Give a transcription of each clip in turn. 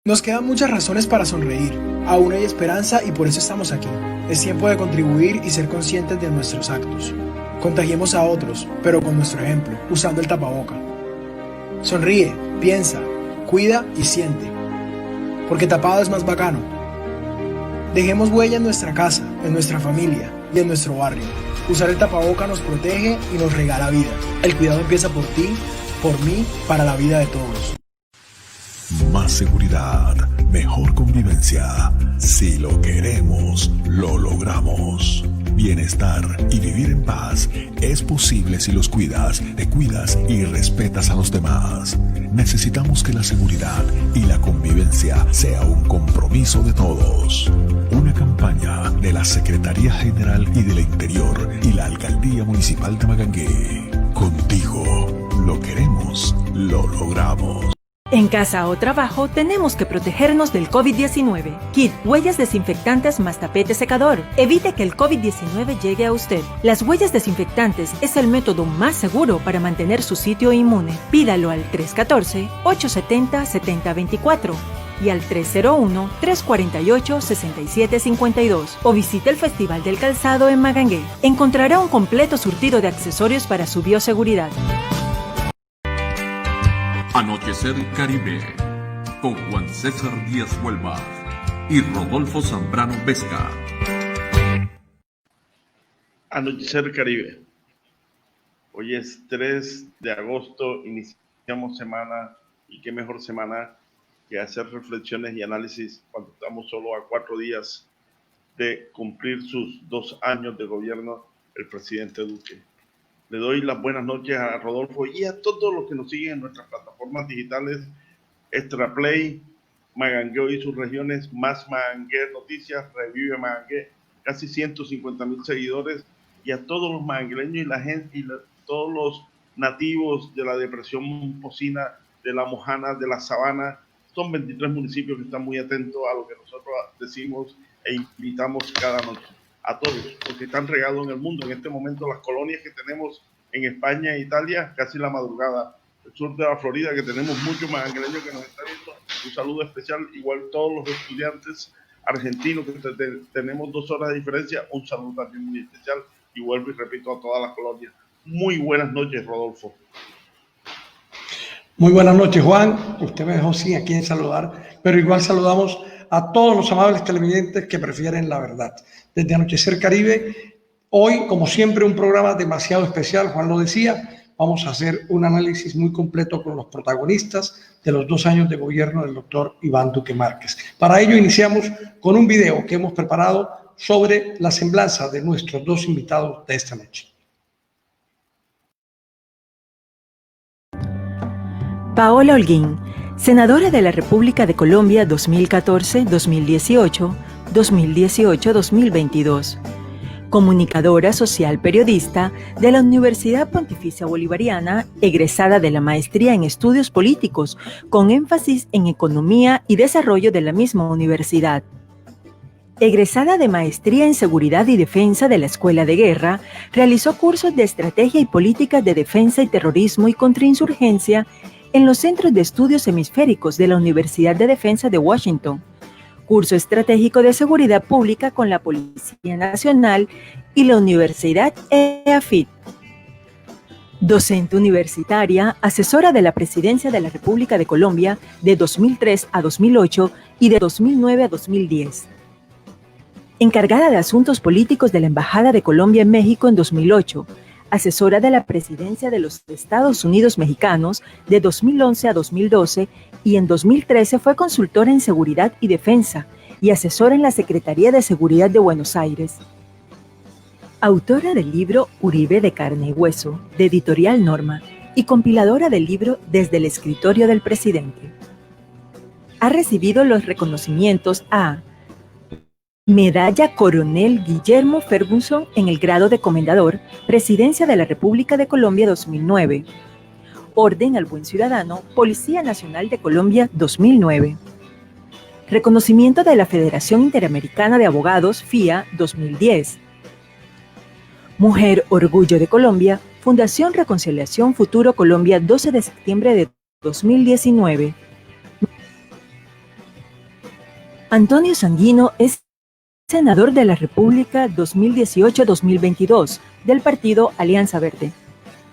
Nos quedan muchas razones para sonreír. Aún hay esperanza y por eso estamos aquí. Es tiempo de contribuir y ser conscientes de nuestros actos. Contagiemos a otros, pero con nuestro ejemplo, usando el tapaboca. Sonríe, piensa, cuida y siente. Porque tapado es más bacano. Dejemos huella en nuestra casa, en nuestra familia y en nuestro barrio. Usar el tapaboca nos protege y nos regala vida. El cuidado empieza por ti, por mí, para la vida de todos. Más seguridad, mejor convivencia. Si lo queremos, lo logramos. Bienestar y vivir en paz es posible si los cuidas, te cuidas y respetas a los demás. Necesitamos que la seguridad y la convivencia sea un compromiso de todos. Una campaña de la Secretaría General y del Interior y la Alcaldía Municipal de Magangué. Contigo, lo queremos, lo logramos. En casa o trabajo tenemos que protegernos del COVID-19. Kit, huellas desinfectantes más tapete secador. Evite que el COVID-19 llegue a usted. Las huellas desinfectantes es el método más seguro para mantener su sitio inmune. Pídalo al 314-870-7024 y al 301-348-6752 o visite el Festival del Calzado en Magangué. Encontrará un completo surtido de accesorios para su bioseguridad. Anochecer Caribe, con Juan César Díaz Huelva y Rodolfo Zambrano Vesca. Anochecer Caribe. Hoy es 3 de agosto, iniciamos semana, y qué mejor semana que hacer reflexiones y análisis cuando estamos solo a 4 días de cumplir sus 2 años de gobierno el presidente Duque. Le doy las buenas noches a Rodolfo y a todos los que nos siguen en nuestras plataformas digitales, Extra Play, Magangué y sus regiones, Más Magangué Noticias, Revive Magangué, casi 150,000 seguidores, y a todos los magangueños y la gente y todos los nativos de la depresión Pocina, de la Mojana, de la Sabana. Son 23 municipios que están muy atentos a lo que nosotros decimos e invitamos cada noche. A todos, porque están regados en el mundo. En este momento las colonias que tenemos en España e Italia, casi la madrugada. El sur de la Florida, que tenemos muchos magangueños que nos están viendo. Un saludo especial, igual todos los estudiantes argentinos que tenemos 2 horas de diferencia. Un saludo también muy especial. Y vuelvo y repito a todas las colonias. Muy buenas noches, Rodolfo. Muy buenas noches, Juan. Usted me dejó sin a quién saludar, pero igual saludamos a todos los amables televidentes que prefieren la verdad. Desde Anochecer Caribe, hoy, como siempre, un programa demasiado especial, Juan lo decía. Vamos a hacer un análisis muy completo con los protagonistas de los 2 años de gobierno del doctor Iván Duque Márquez. Para ello iniciamos con un video que hemos preparado sobre la semblanza de nuestros 2 invitados de esta noche. Paola Holguín, senadora de la República de Colombia 2014-2018, 2018-2022. Comunicadora social periodista de la Universidad Pontificia Bolivariana, egresada de la Maestría en Estudios Políticos, con énfasis en Economía y Desarrollo de la misma universidad. Egresada de Maestría en Seguridad y Defensa de la Escuela de Guerra, realizó cursos de Estrategia y Políticas de Defensa y Terrorismo y Contrainsurgencia en los Centros de Estudios Hemisféricos de la Universidad de Defensa de Washington, curso estratégico de seguridad pública con la Policía Nacional y la Universidad EAFIT. Docente universitaria, asesora de la Presidencia de la República de Colombia de 2003 a 2008 y de 2009 a 2010. Encargada de Asuntos Políticos de la Embajada de Colombia en México en 2008, asesora de la Presidencia de los Estados Unidos Mexicanos de 2011 a 2012 y en 2013 fue consultora en Seguridad y Defensa y asesora en la Secretaría de Seguridad de Buenos Aires. Autora del libro Uribe de carne y hueso, de Editorial Norma, y compiladora del libro Desde el escritorio del presidente. Ha recibido los reconocimientos a Medalla Coronel Guillermo Ferguson en el grado de Comendador, Presidencia de la República de Colombia 2009. Orden al Buen Ciudadano, Policía Nacional de Colombia 2009. Reconocimiento de la Federación Interamericana de Abogados, FIA 2010. Mujer Orgullo de Colombia, Fundación Reconciliación Futuro Colombia 12 de septiembre de 2019. Antonio Sanguino es senador de la República 2018-2022 del partido Alianza Verde,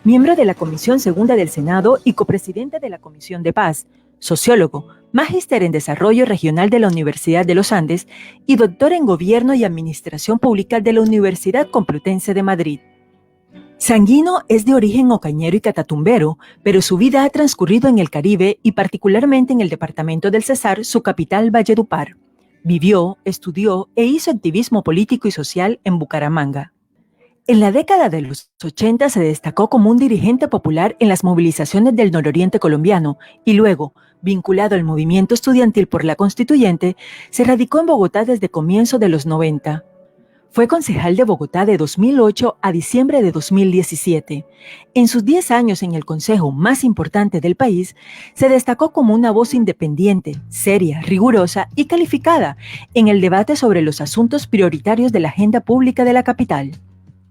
miembro de la Comisión Segunda del Senado y copresidente de la Comisión de Paz, sociólogo, magíster en Desarrollo Regional de la Universidad de los Andes y doctor en Gobierno y Administración Pública de la Universidad Complutense de Madrid. Sanguino es de origen ocañero y catatumbero, pero su vida ha transcurrido en el Caribe y particularmente en el departamento del Cesar, su capital Valledupar. Vivió, estudió e hizo activismo político y social en Bucaramanga. En la década de los 80 se destacó como un dirigente popular en las movilizaciones del nororiente colombiano y luego, vinculado al movimiento estudiantil por la Constituyente, se radicó en Bogotá desde comienzo de los 90. Fue concejal de Bogotá de 2008 a diciembre de 2017. En sus 10 años en el consejo más importante del país, se destacó como una voz independiente, seria, rigurosa y calificada en el debate sobre los asuntos prioritarios de la agenda pública de la capital.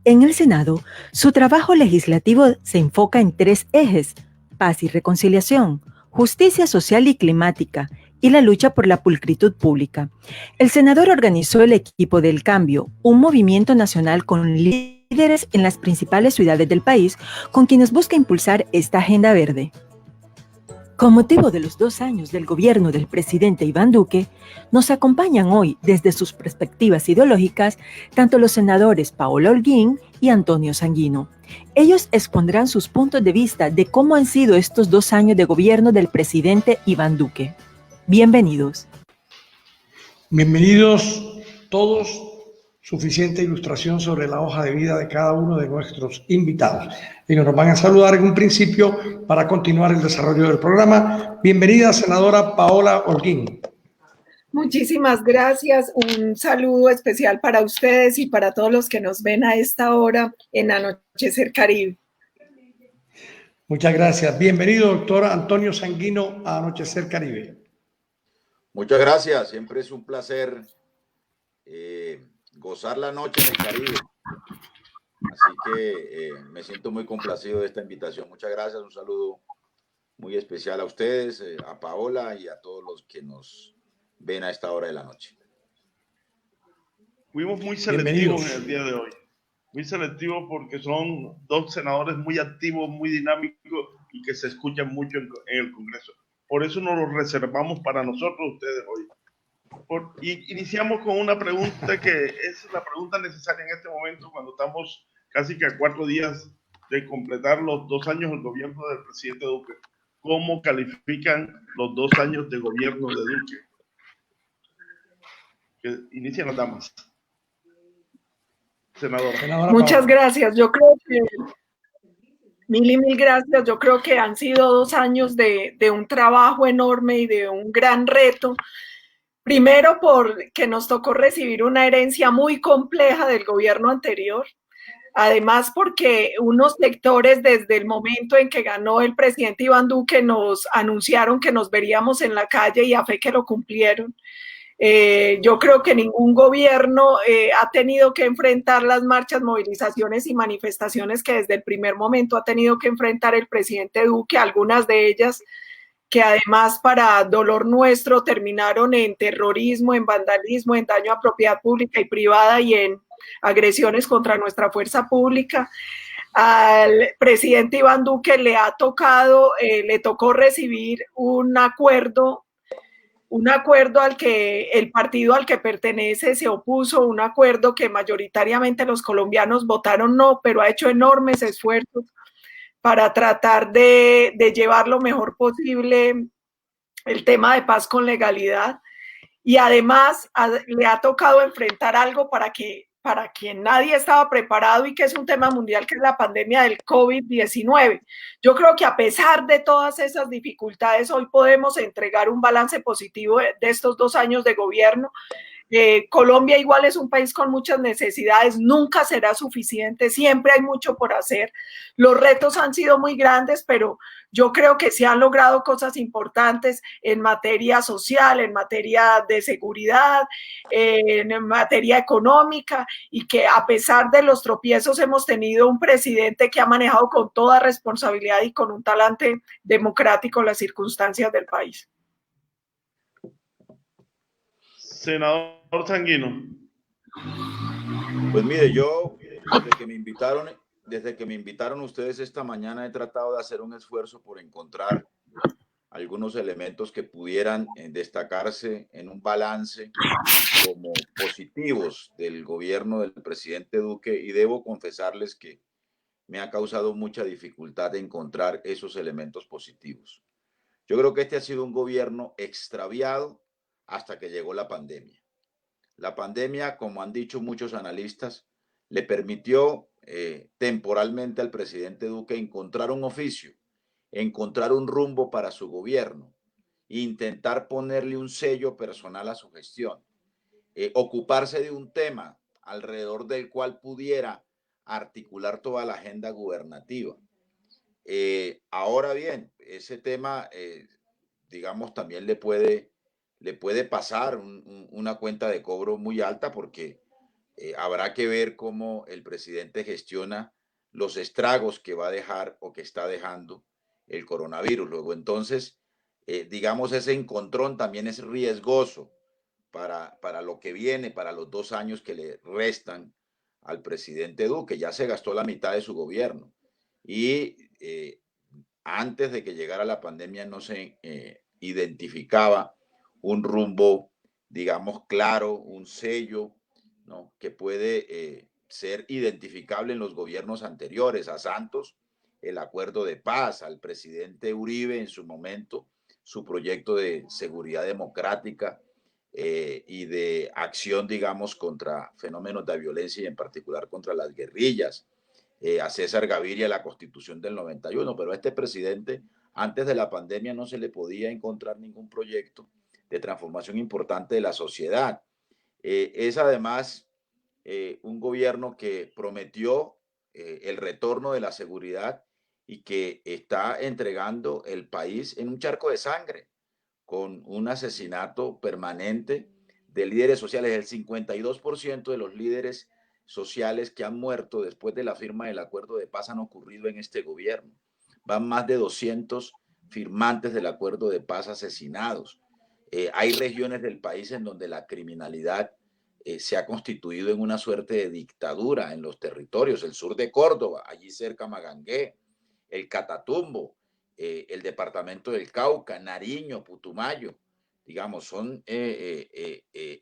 En el Senado, su trabajo legislativo se enfoca en 3 ejes: paz y reconciliación, justicia social y climática, y la lucha por la pulcritud pública. El senador organizó el Equipo del Cambio, un movimiento nacional con líderes en las principales ciudades del país, con quienes busca impulsar esta agenda verde. Con motivo de los 2 años del gobierno del presidente Iván Duque, nos acompañan hoy desde sus perspectivas ideológicas tanto los senadores Paola Holguín y Antonio Sanguino. Ellos expondrán sus puntos de vista de cómo han sido estos 2 años de gobierno del presidente Iván Duque. Bienvenidos. Bienvenidos todos. Suficiente ilustración sobre la hoja de vida de cada uno de nuestros invitados. Y nos van a saludar en un principio para continuar el desarrollo del programa. Bienvenida, senadora Paola Holguín. Muchísimas gracias. Un saludo especial para ustedes y para todos los que nos ven a esta hora en Anochecer Caribe. Muchas gracias. Bienvenido, doctor Antonio Sanguino, a Anochecer Caribe. Muchas gracias. Siempre es un placer gozar la noche en el Caribe. Así que me siento muy complacido de esta invitación. Muchas gracias. Un saludo muy especial a ustedes, a Paola y a todos los que nos ven a esta hora de la noche. Fuimos muy selectivos en el día de hoy. Muy selectivos porque son 2 senadores muy activos, muy dinámicos y que se escuchan mucho en el Congreso. Por eso nos lo reservamos para nosotros, ustedes hoy. Y iniciamos con una pregunta que es la pregunta necesaria en este momento cuando estamos casi que a 4 días de completar los 2 años del gobierno del presidente Duque. ¿Cómo califican los 2 años de gobierno de Duque? Que inician las damas. Senadora. Muchas gracias. Yo creo que mil gracias. Yo creo que han sido 2 años de un trabajo enorme y de un gran reto. Primero, porque nos tocó recibir una herencia muy compleja del gobierno anterior. Además, porque unos sectores desde el momento en que ganó el presidente Iván Duque nos anunciaron que nos veríamos en la calle y a fe que lo cumplieron. Yo creo que ningún gobierno ha tenido que enfrentar las marchas, movilizaciones y manifestaciones que desde el primer momento ha tenido que enfrentar el presidente Duque, algunas de ellas que además para dolor nuestro terminaron en terrorismo, en vandalismo, en daño a propiedad pública y privada y en agresiones contra nuestra fuerza pública. Al presidente Iván Duque le tocó recibir un acuerdo al que el partido al que pertenece se opuso, un acuerdo que mayoritariamente los colombianos votaron no, pero ha hecho enormes esfuerzos para tratar de llevar lo mejor posible el tema de paz con legalidad. Y además le ha tocado enfrentar algo para quien nadie estaba preparado y que es un tema mundial, que es la pandemia del COVID-19. Yo creo que a pesar de todas esas dificultades, hoy podemos entregar un balance positivo de estos 2 años de gobierno. Colombia igual es un país con muchas necesidades, nunca será suficiente, siempre hay mucho por hacer. Los retos han sido muy grandes, pero yo creo que se han logrado cosas importantes en materia social, en materia de seguridad, en materia económica, y que a pesar de los tropiezos hemos tenido un presidente que ha manejado con toda responsabilidad y con un talante democrático las circunstancias del país. Senador Sanguino. Pues mire, yo desde que me invitaron ustedes esta mañana he tratado de hacer un esfuerzo por encontrar algunos elementos que pudieran destacarse en un balance como positivos del gobierno del presidente Duque, y debo confesarles que me ha causado mucha dificultad encontrar esos elementos positivos. Yo creo que este ha sido un gobierno extraviado hasta que llegó la pandemia. La pandemia, como han dicho muchos analistas, le permitió temporalmente al presidente Duque encontrar un oficio, encontrar un rumbo para su gobierno, intentar ponerle un sello personal a su gestión, ocuparse de un tema alrededor del cual pudiera articular toda la agenda gubernativa. Ahora bien, ese tema, digamos, también le puede pasar una cuenta de cobro muy alta, porque habrá que ver cómo el presidente gestiona los estragos que va a dejar o que está dejando el coronavirus. Luego, entonces, digamos, ese encontrón también es riesgoso para lo que viene, para los 2 años que le restan al presidente Duque. Ya se gastó la mitad de su gobierno y antes de que llegara la pandemia no se identificaba un rumbo, digamos, claro, un sello, ¿no?, que puede ser identificable en los gobiernos anteriores. A Santos, el acuerdo de paz; al presidente Uribe, en su momento, su proyecto de seguridad democrática y de acción, digamos, contra fenómenos de violencia y en particular contra las guerrillas; a César Gaviria, la Constitución del 91, pero a este presidente, antes de la pandemia, no se le podía encontrar ningún proyecto de transformación importante de la sociedad. Es además un gobierno que prometió el retorno de la seguridad y que está entregando el país en un charco de sangre, con un asesinato permanente de líderes sociales. El 52% de los líderes sociales que han muerto después de la firma del acuerdo de paz han ocurrido en este gobierno. Van más de 200 firmantes del acuerdo de paz asesinados. Hay regiones del país en donde la criminalidad se ha constituido en una suerte de dictadura en los territorios. El sur de Córdoba, allí cerca Magangué, el Catatumbo, el departamento del Cauca, Nariño, Putumayo, digamos, son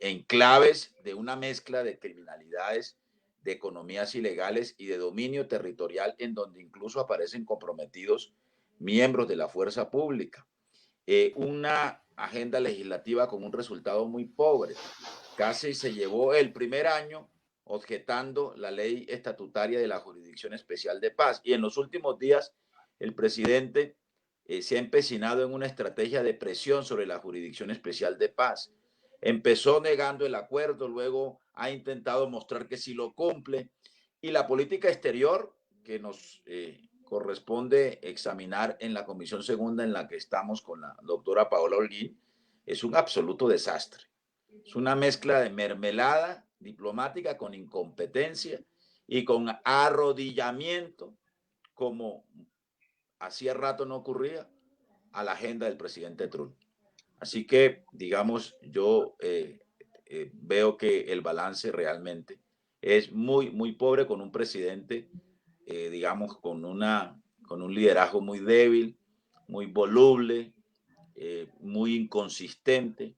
enclaves de una mezcla de criminalidades, de economías ilegales y de dominio territorial, en donde incluso aparecen comprometidos miembros de la fuerza pública. Una agenda legislativa con un resultado muy pobre. Casi se llevó el primer año objetando la ley estatutaria de la Jurisdicción Especial de Paz, y en los últimos días el presidente se ha empecinado en una estrategia de presión sobre la Jurisdicción Especial de Paz. Empezó negando el acuerdo, luego ha intentado mostrar que sí lo cumple, y la política exterior, que nos corresponde examinar en la Comisión Segunda, en la que estamos con la doctora Paola Holguín, es un absoluto desastre. Es una mezcla de mermelada diplomática con incompetencia y con arrodillamiento, como hacía rato no ocurría, a la agenda del presidente Trump. Así que, digamos, yo veo que el balance realmente es muy, muy pobre, con un presidente, digamos, con un liderazgo muy débil, muy voluble, muy inconsistente.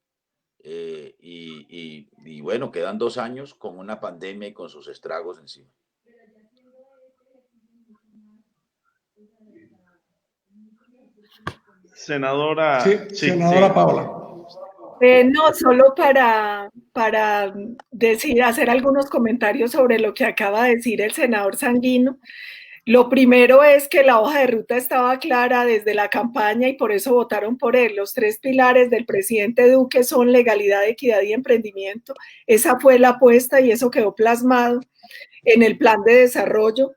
Y bueno, quedan 2 años con una pandemia y con sus estragos encima. Senadora. Sí, senadora Paola. No, solo para hacer algunos comentarios sobre lo que acaba de decir el senador Sanguino. Lo primero es que la hoja de ruta estaba clara desde la campaña y por eso votaron por él. Los 3 pilares del presidente Duque son legalidad, equidad y emprendimiento. Esa fue la apuesta y eso quedó plasmado en el plan de desarrollo.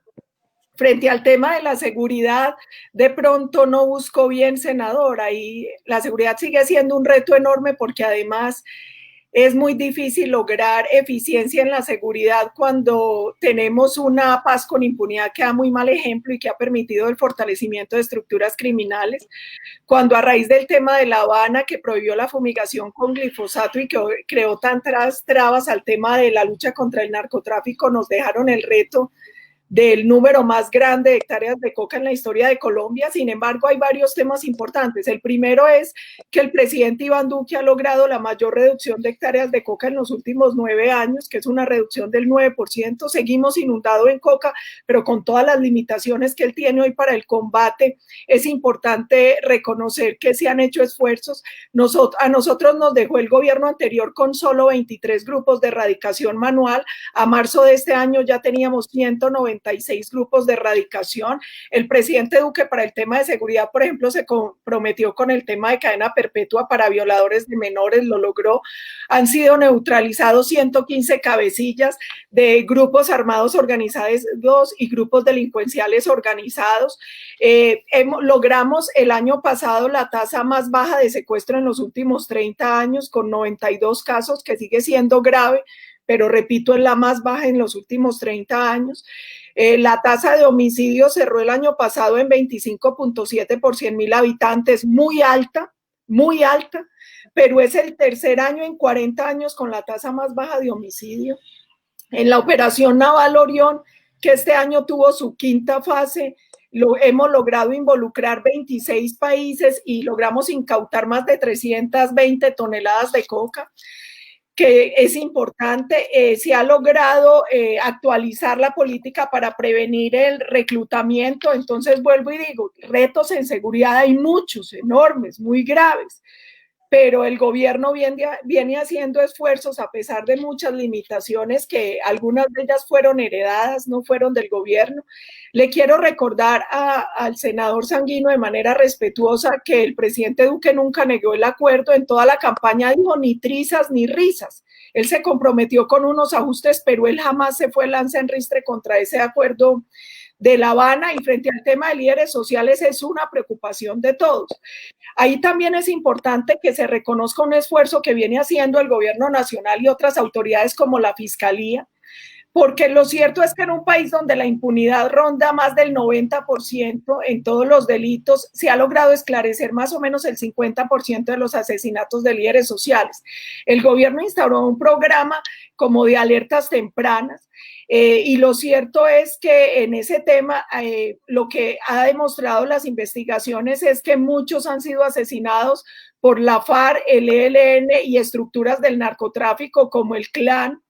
Frente al tema de la seguridad, de pronto no buscó bien, senador. Ahí la seguridad sigue siendo un reto enorme, porque además es muy difícil lograr eficiencia en la seguridad cuando tenemos una paz con impunidad que da muy mal ejemplo y que ha permitido el fortalecimiento de estructuras criminales. Cuando a raíz del tema de La Habana, que prohibió la fumigación con glifosato y que creó tantas trabas al tema de la lucha contra el narcotráfico, nos dejaron el reto del número más grande de hectáreas de coca en la historia de Colombia. Sin embargo, hay varios temas importantes. El primero es que el presidente Iván Duque ha logrado la mayor reducción de hectáreas de coca en los últimos 9 años, que es una reducción del 9%. Seguimos inundados en coca, pero con todas las limitaciones que él tiene hoy para el combate, es importante reconocer que se han hecho esfuerzos. A nosotros nos dejó el gobierno anterior con solo 23 grupos de erradicación manual. A marzo de este año ya teníamos 196 grupos de erradicación. El presidente Duque, para el tema de seguridad, por ejemplo, se comprometió con el tema de cadena perpetua para violadores de menores, lo logró. Han sido neutralizados 115 cabecillas de grupos armados organizados y grupos delincuenciales organizados. Logramos el año pasado la tasa más baja de secuestro en los últimos 30 años, con 92 casos, que sigue siendo grave, pero repito, es la más baja en los últimos 30 años. La tasa de homicidio cerró el año pasado en 25.7 por 100.000 habitantes, muy alta, pero es el tercer año en 40 años con la tasa más baja de homicidio. En la operación Naval Orión, que este año tuvo su quinta fase, hemos logrado involucrar 26 países y logramos incautar más de 320 toneladas de coca, que es importante. Se ha logrado actualizar la política para prevenir el reclutamiento. Entonces, vuelvo y digo, retos en seguridad hay muchos, enormes, muy graves, pero el gobierno viene haciendo esfuerzos a pesar de muchas limitaciones, que algunas de ellas fueron heredadas, no fueron del gobierno. Le quiero recordar al senador Sanguino de manera respetuosa que el presidente Duque nunca negó el acuerdo. En toda la campaña dijo ni trizas ni risas. Él se comprometió con unos ajustes, pero él jamás se fue lanza en ristre contra ese acuerdo de La Habana, y frente al tema de líderes sociales es una preocupación de todos. Ahí también es importante que se reconozca un esfuerzo que viene haciendo el gobierno nacional y otras autoridades como la Fiscalía, porque lo cierto es que en un país donde la impunidad ronda más del 90% en todos los delitos, se ha logrado esclarecer más o menos el 50% de los asesinatos de líderes sociales. El gobierno instauró un programa como de alertas tempranas, y lo cierto es que en ese tema lo que ha demostrado las investigaciones es que muchos han sido asesinados por la FARC, el ELN y estructuras del narcotráfico como el Clan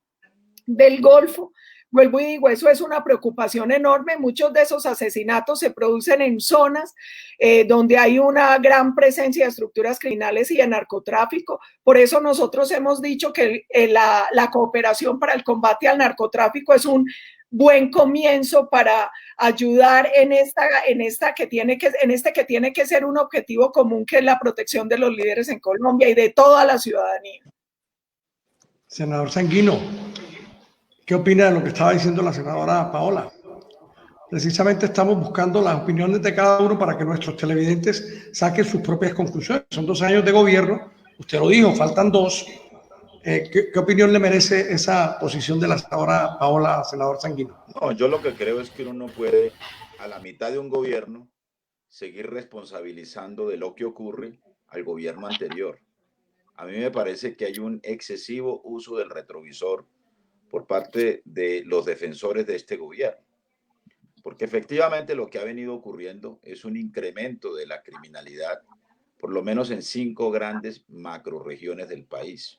del Golfo. Vuelvo y digo, eso es una preocupación enorme. Muchos de esos asesinatos se producen en zonas donde hay una gran presencia de estructuras criminales y de narcotráfico. Por eso nosotros hemos dicho que la cooperación para el combate al narcotráfico es un buen comienzo para ayudar en este que tiene que ser un objetivo común, que es la protección de los líderes en Colombia y de toda la ciudadanía. Senador Sanguino, ¿qué opina de lo que estaba diciendo la senadora Paola? Precisamente estamos buscando las opiniones de cada uno para que nuestros televidentes saquen sus propias conclusiones. Son 2 años de gobierno, usted lo dijo, faltan 2. ¿Qué opinión le merece esa posición de la senadora Paola, senador Sanguino? No, yo lo que creo es que uno no puede, a la mitad de un gobierno, seguir responsabilizando de lo que ocurre al gobierno anterior. A mí me parece que hay un excesivo uso del retrovisor por parte de los defensores de este gobierno, porque efectivamente lo que ha venido ocurriendo es un incremento de la criminalidad, por lo menos en 5 grandes macroregiones del país,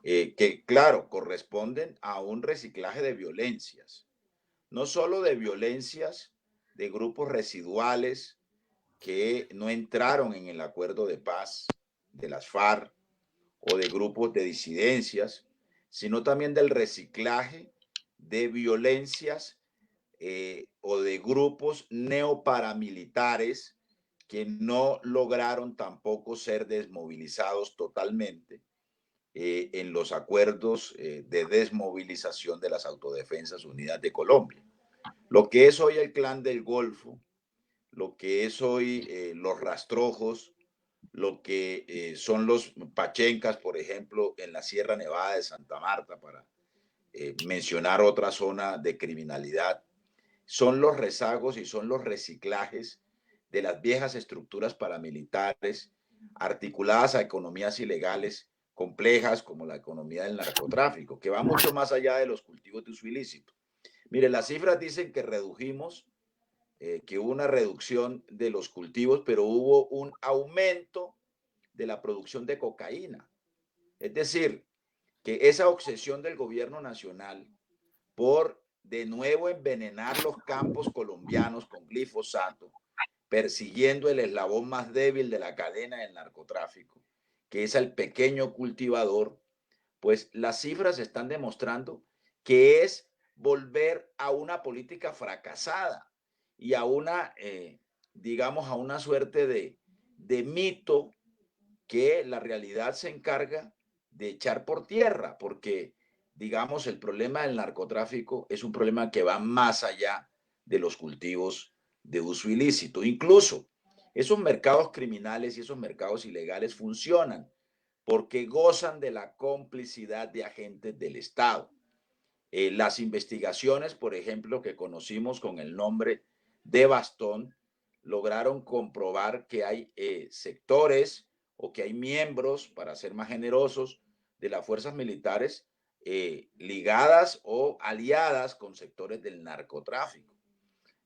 que claro, corresponden a un reciclaje de violencias, no solo de violencias de grupos residuales que no entraron en el acuerdo de paz de las FARC o de grupos de disidencias, sino también del reciclaje de violencias o de grupos neoparamilitares que no lograron tampoco ser desmovilizados totalmente en los acuerdos de desmovilización de las Autodefensas Unidas de Colombia. Lo que es hoy el Clan del Golfo, lo que es hoy los rastrojos, lo que son los pachencas, por ejemplo, en la Sierra Nevada de Santa Marta, para mencionar otra zona de criminalidad. Son los rezagos y son los reciclajes de las viejas estructuras paramilitares articuladas a economías ilegales complejas como la economía del narcotráfico, que va mucho más allá de los cultivos de uso ilícito. Mire, las cifras dicen que redujimos, que hubo una reducción de los cultivos, pero hubo un aumento de la producción de cocaína. Es decir, que esa obsesión del gobierno nacional por de nuevo envenenar los campos colombianos con glifosato, persiguiendo el eslabón más débil de la cadena del narcotráfico, que es el pequeño cultivador, pues las cifras están demostrando que es volver a una política fracasada y a una, digamos, a una suerte de mito que la realidad se encarga de echar por tierra, porque, digamos, el problema del narcotráfico es un problema que va más allá de los cultivos de uso ilícito. Incluso esos mercados criminales y esos mercados ilegales funcionan porque gozan de la complicidad de agentes del Estado. Las investigaciones, por ejemplo, que conocimos con el nombre de Bastón, lograron comprobar que hay sectores o que hay miembros, para ser más generosos, de las fuerzas militares ligadas o aliadas con sectores del narcotráfico.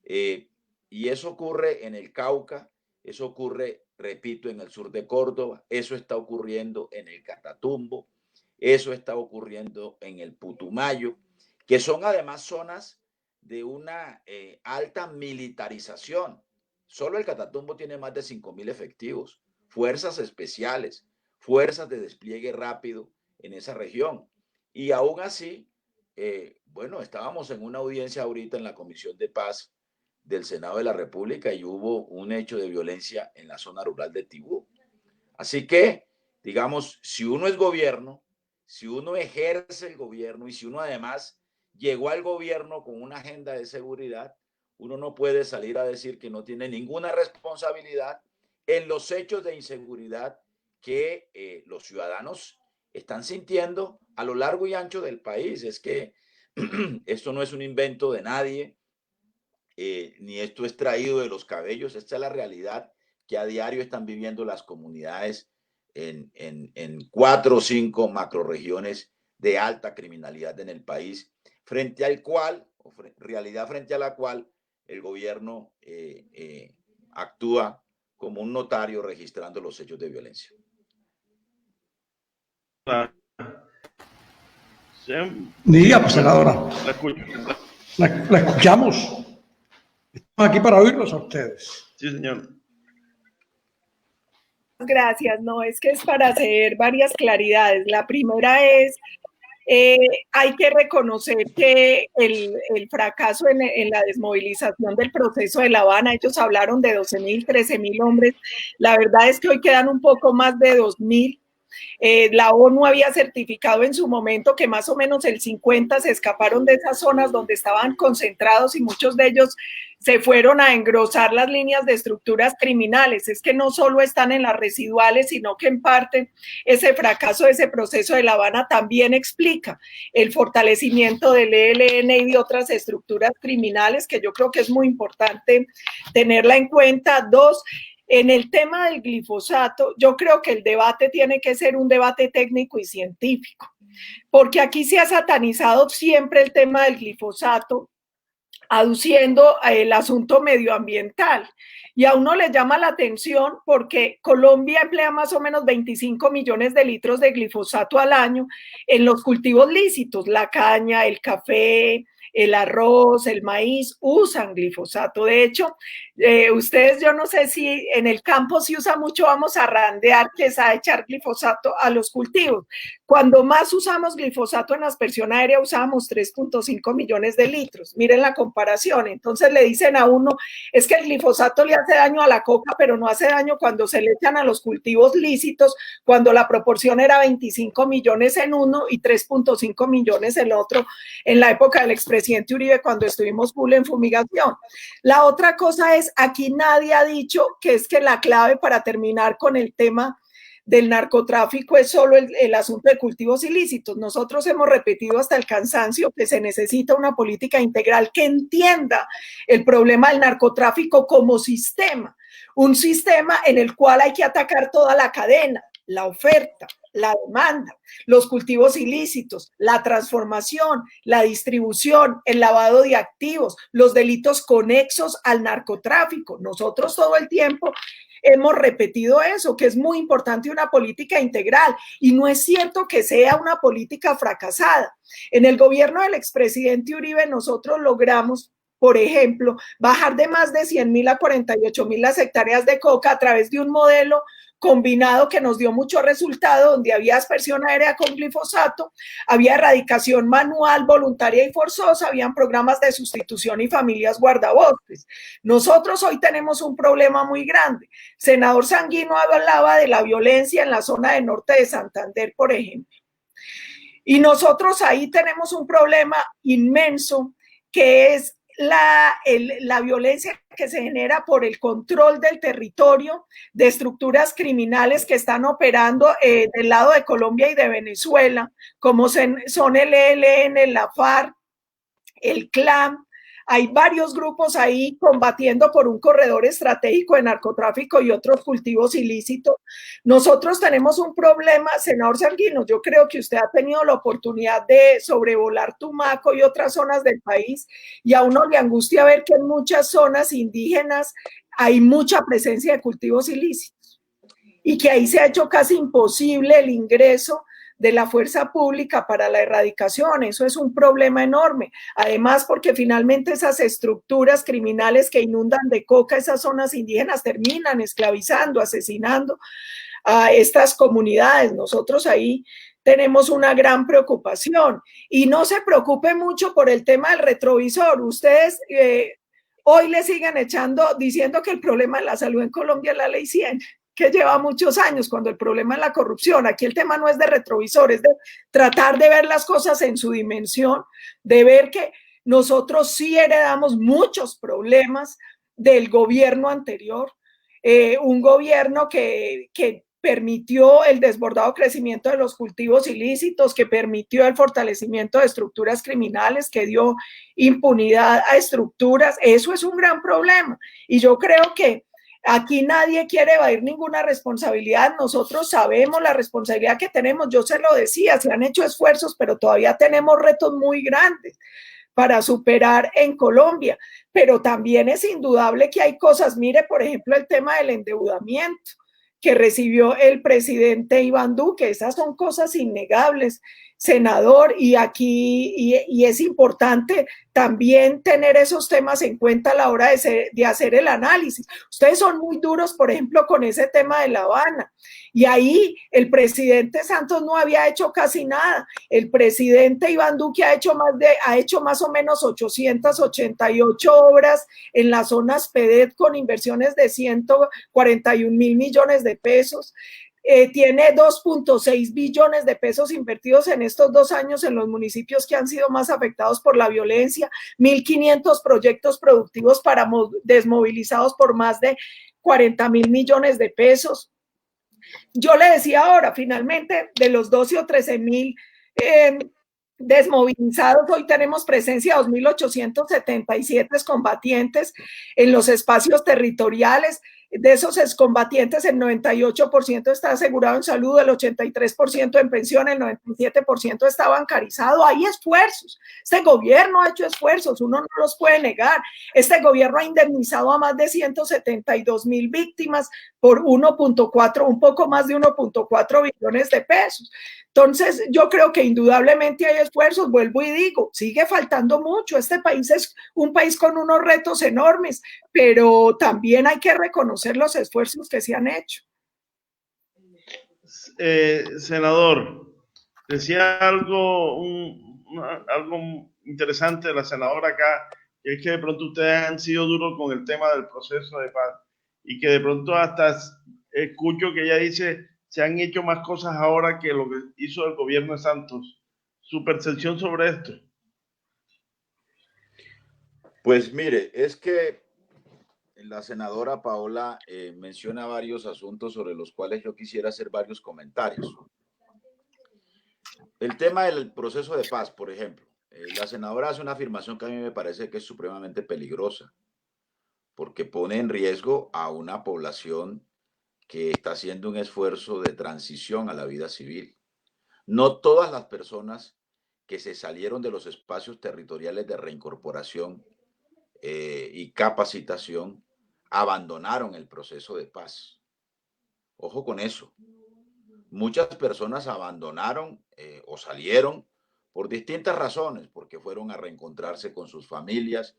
Y eso ocurre en el Cauca, eso ocurre, repito, en el sur de Córdoba, eso está ocurriendo en el Catatumbo, eso está ocurriendo en el Putumayo, que son además zonas de una alta militarización. Solo el Catatumbo tiene más de 5.000 efectivos, fuerzas especiales, fuerzas de despliegue rápido en esa región. Y aún así, bueno, estábamos en una audiencia ahorita en la Comisión de Paz del Senado de la República y hubo un hecho de violencia en la zona rural de Tibú. Así que, digamos, si uno es gobierno, si uno ejerce el gobierno y si uno además llegó al gobierno con una agenda de seguridad, uno no puede salir a decir que no tiene ninguna responsabilidad en los hechos de inseguridad que los ciudadanos están sintiendo a lo largo y ancho del país. Es que esto no es un invento de nadie, ni esto es traído de los cabellos. Esta es la realidad que a diario están viviendo las comunidades en 4 o 5 macroregiones de alta criminalidad en el país, frente al cual, realidad frente a la cual el gobierno actúa como un notario registrando los hechos de violencia. Diga, pues, senadora. La escucho. La escuchamos. Estamos aquí para oírlos a ustedes. Sí, señor. Gracias. No, es que es para hacer varias claridades. La primera es, hay que reconocer que el fracaso en la desmovilización del proceso de La Habana, ellos hablaron de 12.000, 13.000 hombres. La verdad es que hoy quedan un poco más de 2.000. La ONU había certificado en su momento que más o menos el 50 se escaparon de esas zonas donde estaban concentrados y muchos de ellos se fueron a engrosar las líneas de estructuras criminales. Es que no solo están en las residuales, sino que en parte ese fracaso de ese proceso de La Habana también explica el fortalecimiento del ELN y de otras estructuras criminales, que yo creo que es muy importante tenerla en cuenta. 2, en el tema del glifosato, yo creo que el debate tiene que ser un debate técnico y científico, porque aquí se ha satanizado siempre el tema del glifosato, aduciendo el asunto medioambiental. Y a uno le llama la atención porque Colombia emplea más o menos 25 millones de litros de glifosato al año en los cultivos lícitos, la caña, el café, el arroz, el maíz, usan glifosato. De hecho, ustedes, yo no sé si en el campo se usa mucho, vamos a randear, que es a echar glifosato a los cultivos. Cuando más usamos glifosato en la aspersión aérea, usábamos 3.5 millones de litros. Miren la comparación. Entonces le dicen a uno, es que el glifosato le hace daño a la coca, pero no hace daño cuando se le echan a los cultivos lícitos, cuando la proporción era 25 millones en uno y 3.5 millones en otro, en la época del expresidente presidente Uribe cuando estuvimos full en fumigación. La otra cosa es, aquí nadie ha dicho que es que la clave para terminar con el tema del narcotráfico es solo el asunto de cultivos ilícitos. Nosotros hemos repetido hasta el cansancio que se necesita una política integral que entienda el problema del narcotráfico como sistema, un sistema en el cual hay que atacar toda la cadena, la oferta, la demanda, los cultivos ilícitos, la transformación, la distribución, el lavado de activos, los delitos conexos al narcotráfico. Nosotros todo el tiempo hemos repetido eso, que es muy importante una política integral, y no es cierto que sea una política fracasada. En el gobierno del expresidente Uribe nosotros logramos, por ejemplo, bajar de más de 100.000 a 48.000 las hectáreas de coca a través de un modelo combinado que nos dio mucho resultado, donde había aspersión aérea con glifosato, había erradicación manual, voluntaria y forzosa, habían programas de sustitución y familias guardabosques. Nosotros hoy tenemos un problema muy grande. Senador Sanguino hablaba de la violencia en la zona del norte de Santander, por ejemplo. Y nosotros ahí tenemos un problema inmenso, que es la violencia que se genera por el control del territorio de estructuras criminales que están operando del lado de Colombia y de Venezuela, como son el ELN, la FARC, el CLAN. Hay varios grupos ahí combatiendo por un corredor estratégico de narcotráfico y otros cultivos ilícitos. Nosotros tenemos un problema, senador Sanguino, yo creo que usted ha tenido la oportunidad de sobrevolar Tumaco y otras zonas del país, y a uno le angustia ver que en muchas zonas indígenas hay mucha presencia de cultivos ilícitos y que ahí se ha hecho casi imposible el ingreso de la fuerza pública para la erradicación. Eso es un problema enorme. Además, porque finalmente esas estructuras criminales que inundan de coca esas zonas indígenas terminan esclavizando, asesinando a estas comunidades. Nosotros ahí tenemos una gran preocupación. Y no se preocupe mucho por el tema del retrovisor. Ustedes hoy le siguen diciendo que el problema de la salud en Colombia es la Ley 100. Que lleva muchos años, cuando el problema es la corrupción. Aquí el tema no es de retrovisor, es de tratar de ver las cosas en su dimensión, de ver que nosotros sí heredamos muchos problemas del gobierno anterior, un gobierno que permitió el desbordado crecimiento de los cultivos ilícitos, que permitió el fortalecimiento de estructuras criminales, que dio impunidad a estructuras. Eso es un gran problema, y yo creo que aquí nadie quiere evadir ninguna responsabilidad. Nosotros sabemos la responsabilidad que tenemos. Yo se lo decía, se han hecho esfuerzos, pero todavía tenemos retos muy grandes para superar en Colombia. Pero también es indudable que hay cosas. Mire, por ejemplo, el tema del endeudamiento que recibió el presidente Iván Duque. Esas son cosas innegables, senador, y es importante también tener esos temas en cuenta a la hora de hacer el análisis. Ustedes son muy duros, por ejemplo, con ese tema de La Habana, y ahí el presidente Santos no había hecho casi nada. El presidente Iván Duque ha hecho más o menos 888 obras en las zonas PEDET con inversiones de 141.000 millones de pesos. Tiene 2.6 billones de pesos invertidos en estos 2 años en los municipios que han sido más afectados por la violencia, 1.500 proyectos productivos desmovilizados por más de 40.000 millones de pesos. Yo le decía ahora, finalmente, de los 12 o 13.000 desmovilizados, hoy tenemos presencia de 2.877 combatientes en los espacios territoriales. De esos excombatientes, el 98% está asegurado en salud, el 83% en pensión, el 97% está bancarizado. Hay esfuerzos. Este gobierno ha hecho esfuerzos, uno no los puede negar. Este gobierno ha indemnizado a más de 172.000 víctimas por un poco más de 1.4 billones de pesos. Entonces, yo creo que indudablemente hay esfuerzos. Vuelvo y digo, sigue faltando mucho. Este país es un país con unos retos enormes, pero también hay que reconocer los esfuerzos que se han hecho. Senador, decía algo interesante de la senadora acá, que es que de pronto ustedes han sido duros con el tema del proceso de paz, y que de pronto hasta escucho que ella dice se han hecho más cosas ahora que lo que hizo el gobierno de Santos. ¿Su percepción sobre esto? Pues mire, es que la senadora Paola menciona varios asuntos sobre los cuales yo quisiera hacer varios comentarios. El tema del proceso de paz, por ejemplo. La senadora hace una afirmación que a mí me parece que es supremamente peligrosa, porque pone en riesgo a una población que está haciendo un esfuerzo de transición a la vida civil. No todas las personas que se salieron de los espacios territoriales de reincorporación y capacitación abandonaron el proceso de paz. Ojo con eso. Muchas personas abandonaron o salieron por distintas razones, porque fueron a reencontrarse con sus familias,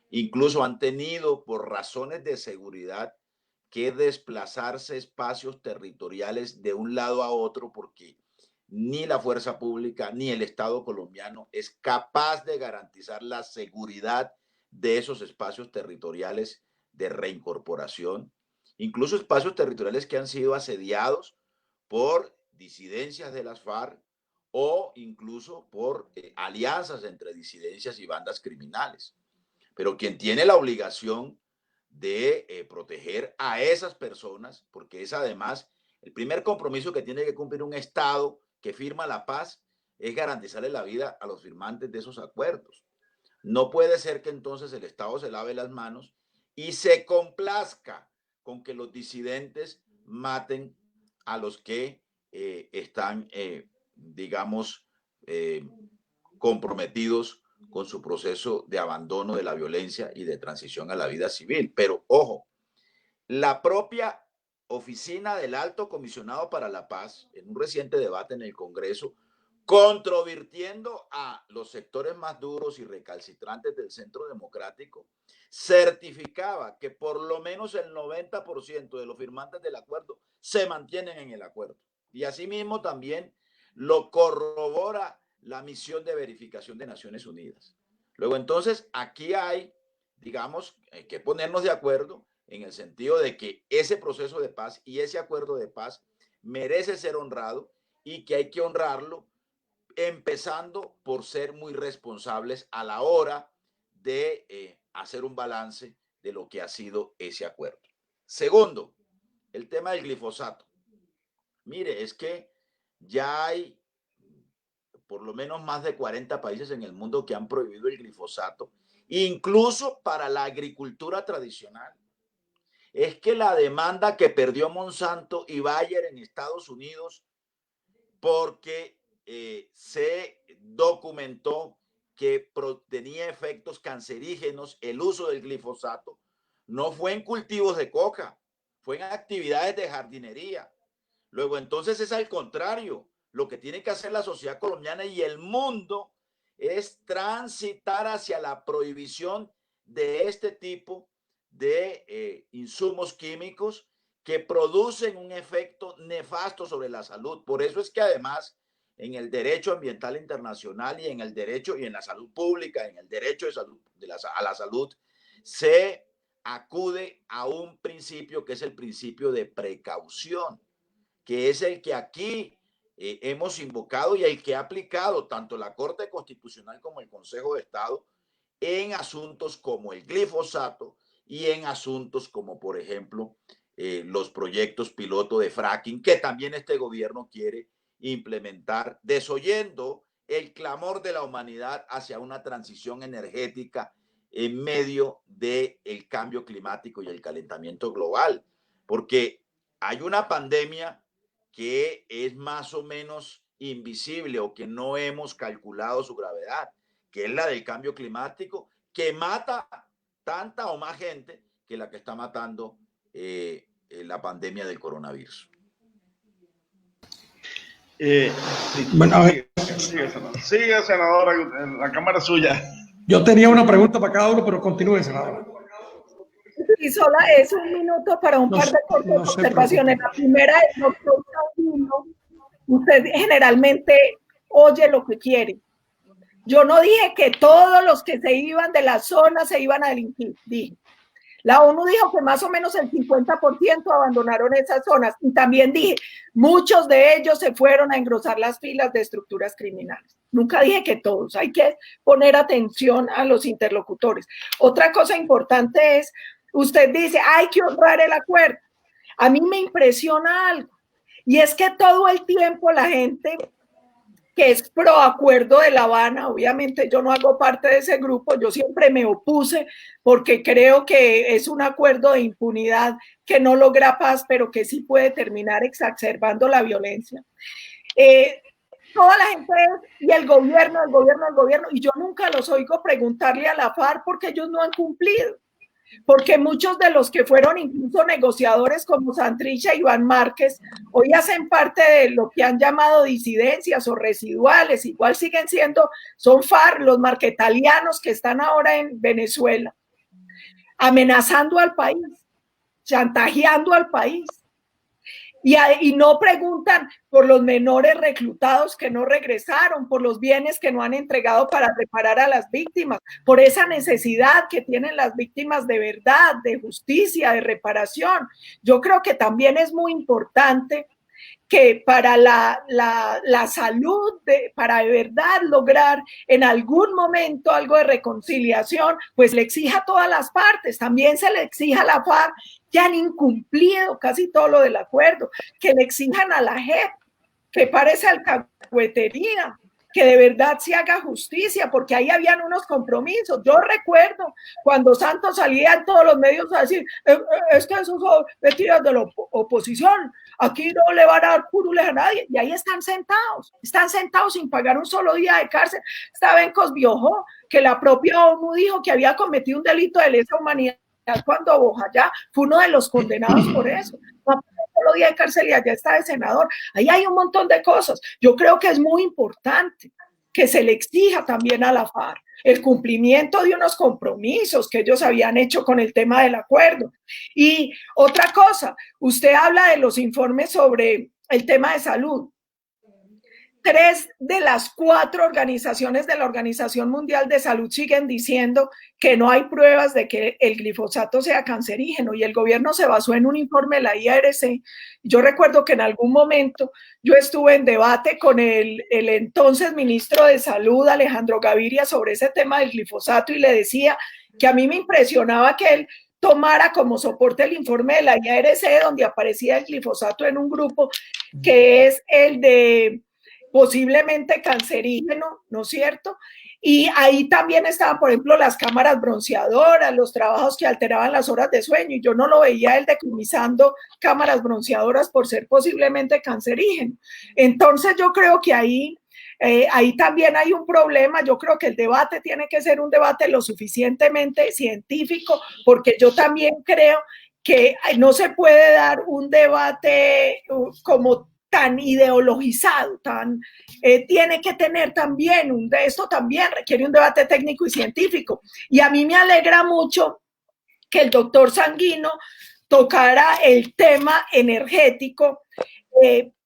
incluso han tenido por razones de seguridad que desplazarse espacios territoriales de un lado a otro, porque ni la fuerza pública ni el Estado colombiano es capaz de garantizar la seguridad de esos espacios territoriales de reincorporación, incluso espacios territoriales que han sido asediados por disidencias de las FARC o incluso por alianzas entre disidencias y bandas criminales. Pero quien tiene la obligación de proteger a esas personas, porque es además el primer compromiso que tiene que cumplir un Estado que firma la paz, es garantizarle la vida a los firmantes de esos acuerdos. No puede ser que entonces el Estado se lave las manos y se complazca con que los disidentes maten a los que están, digamos, comprometidos con su proceso de abandono de la violencia y de transición a la vida civil. Pero, ojo, la propia oficina del Alto Comisionado para la Paz, en un reciente debate en el Congreso, controvirtiendo a los sectores más duros y recalcitrantes del Centro Democrático, certificaba que por lo menos el 90% de los firmantes del acuerdo se mantienen en el acuerdo. Y asimismo también lo corrobora la misión de verificación de Naciones Unidas. Luego, entonces, aquí hay, digamos, que ponernos de acuerdo en el sentido de que ese proceso de paz y ese acuerdo de paz merece ser honrado y que hay que honrarlo, empezando por ser muy responsables a la hora de hacer un balance de lo que ha sido ese acuerdo. Segundo, el tema del glifosato. Mire, es que ya hay por lo menos más de 40 países en el mundo que han prohibido el glifosato, incluso para la agricultura tradicional. Es que la demanda que perdió Monsanto y Bayer en Estados Unidos porque se documentó que tenía efectos cancerígenos el uso del glifosato, no fue en cultivos de coca, fue en actividades de jardinería. Luego, entonces, es al contrario. Lo que tiene que hacer la sociedad colombiana y el mundo es transitar hacia la prohibición de este tipo de insumos químicos que producen un efecto nefasto sobre la salud. Por eso es que además en el derecho ambiental internacional y en el derecho y en la salud pública, en el derecho de salud, a la salud, se acude a un principio que es el principio de precaución, que es el que aquí hemos invocado y el que ha aplicado tanto la Corte Constitucional como el Consejo de Estado en asuntos como el glifosato y en asuntos como, por ejemplo, los proyectos piloto de fracking que también este gobierno quiere implementar, desoyendo el clamor de la humanidad hacia una transición energética en medio del cambio climático y el calentamiento global, porque hay una pandemia que es más o menos invisible o que no hemos calculado su gravedad, que es la del cambio climático, que mata tanta o más gente que la que está matando la pandemia del coronavirus. Bueno, a ver. Sigue, senadora, la cámara es suya. Yo tenía una pregunta para cada uno, pero continúe, senadora. Y sola es un minuto para un par de cortas observaciones. La primera es, doctor Saudino, usted generalmente oye lo que quiere. Yo no dije que todos los que se iban de la zona se iban a delinquir. Dije, la ONU dijo que más o menos el 50% abandonaron esas zonas. Y también dije, muchos de ellos se fueron a engrosar las filas de estructuras criminales. nunca dije que todos, hay que poner atención a los interlocutores. Otra cosa importante es, usted dice, hay que honrar el acuerdo. A mí me impresiona algo, y es que todo el tiempo la gente que es pro acuerdo de La Habana, obviamente yo no hago parte de ese grupo, yo siempre me opuse porque creo que es un acuerdo de impunidad que no logra paz, pero que sí puede terminar exacerbando la violencia. Toda la gente y el gobierno, y yo nunca los oigo preguntarle a la FARC porque ellos no han cumplido. Porque muchos de los que fueron incluso negociadores como Santrich y Iván Márquez hoy hacen parte de lo que han llamado disidencias o residuales, igual siguen siendo, son FARC, los marquetalianos que están ahora en Venezuela, amenazando al país, chantajeando al país. Y no preguntan por los menores reclutados que no regresaron, por los bienes que no han entregado para reparar a las víctimas, por esa necesidad que tienen las víctimas de verdad, de justicia, de reparación. Yo creo que también es muy importante que para la salud, para de verdad lograr en algún momento algo de reconciliación, pues le exija a todas las partes, también se le exija a la FARC, que han incumplido casi todo lo del acuerdo, que le exijan a la JEP, que parece alcahuetería, que de verdad se haga justicia, porque ahí habían unos compromisos. Yo recuerdo cuando Santos salía en todos los medios a decir, es que esos son vestidos de la oposición, aquí no le van a dar curules a nadie, y ahí están sentados sin pagar un solo día de cárcel. Está Bencos Biojó, que la propia ONU dijo que había cometido un delito de lesa humanidad cuando Bojayá fue uno de los condenados por eso. No, solo día de cárcel y allá está de senador. Ahí hay un montón de cosas. Yo creo que es muy importante que se le exija también a la FARC el cumplimiento de unos compromisos que ellos habían hecho con el tema del acuerdo. Y otra cosa, usted habla de los informes sobre el tema de salud. 3 de las 4 organizaciones de la Organización Mundial de Salud siguen diciendo que no hay pruebas de que el glifosato sea cancerígeno, y el gobierno se basó en un informe de la IARC. Yo recuerdo que en algún momento yo estuve en debate con el entonces ministro de Salud, Alejandro Gaviria, sobre ese tema del glifosato, y le decía que a mí me impresionaba que él tomara como soporte el informe de la IARC, donde aparecía el glifosato en un grupo que es el de posiblemente cancerígeno, ¿no es cierto? Y ahí también estaban, por ejemplo, las cámaras bronceadoras, los trabajos que alteraban las horas de sueño, y yo no lo veía él decomisando cámaras bronceadoras por ser posiblemente cancerígeno. Entonces yo creo que ahí también hay un problema. Yo creo que el debate tiene que ser un debate lo suficientemente científico, porque yo también creo que no se puede dar un debate como tan ideologizado, tiene que tener también, esto también requiere un debate técnico y científico. Y a mí me alegra mucho que el doctor Sanguino tocara el tema energético,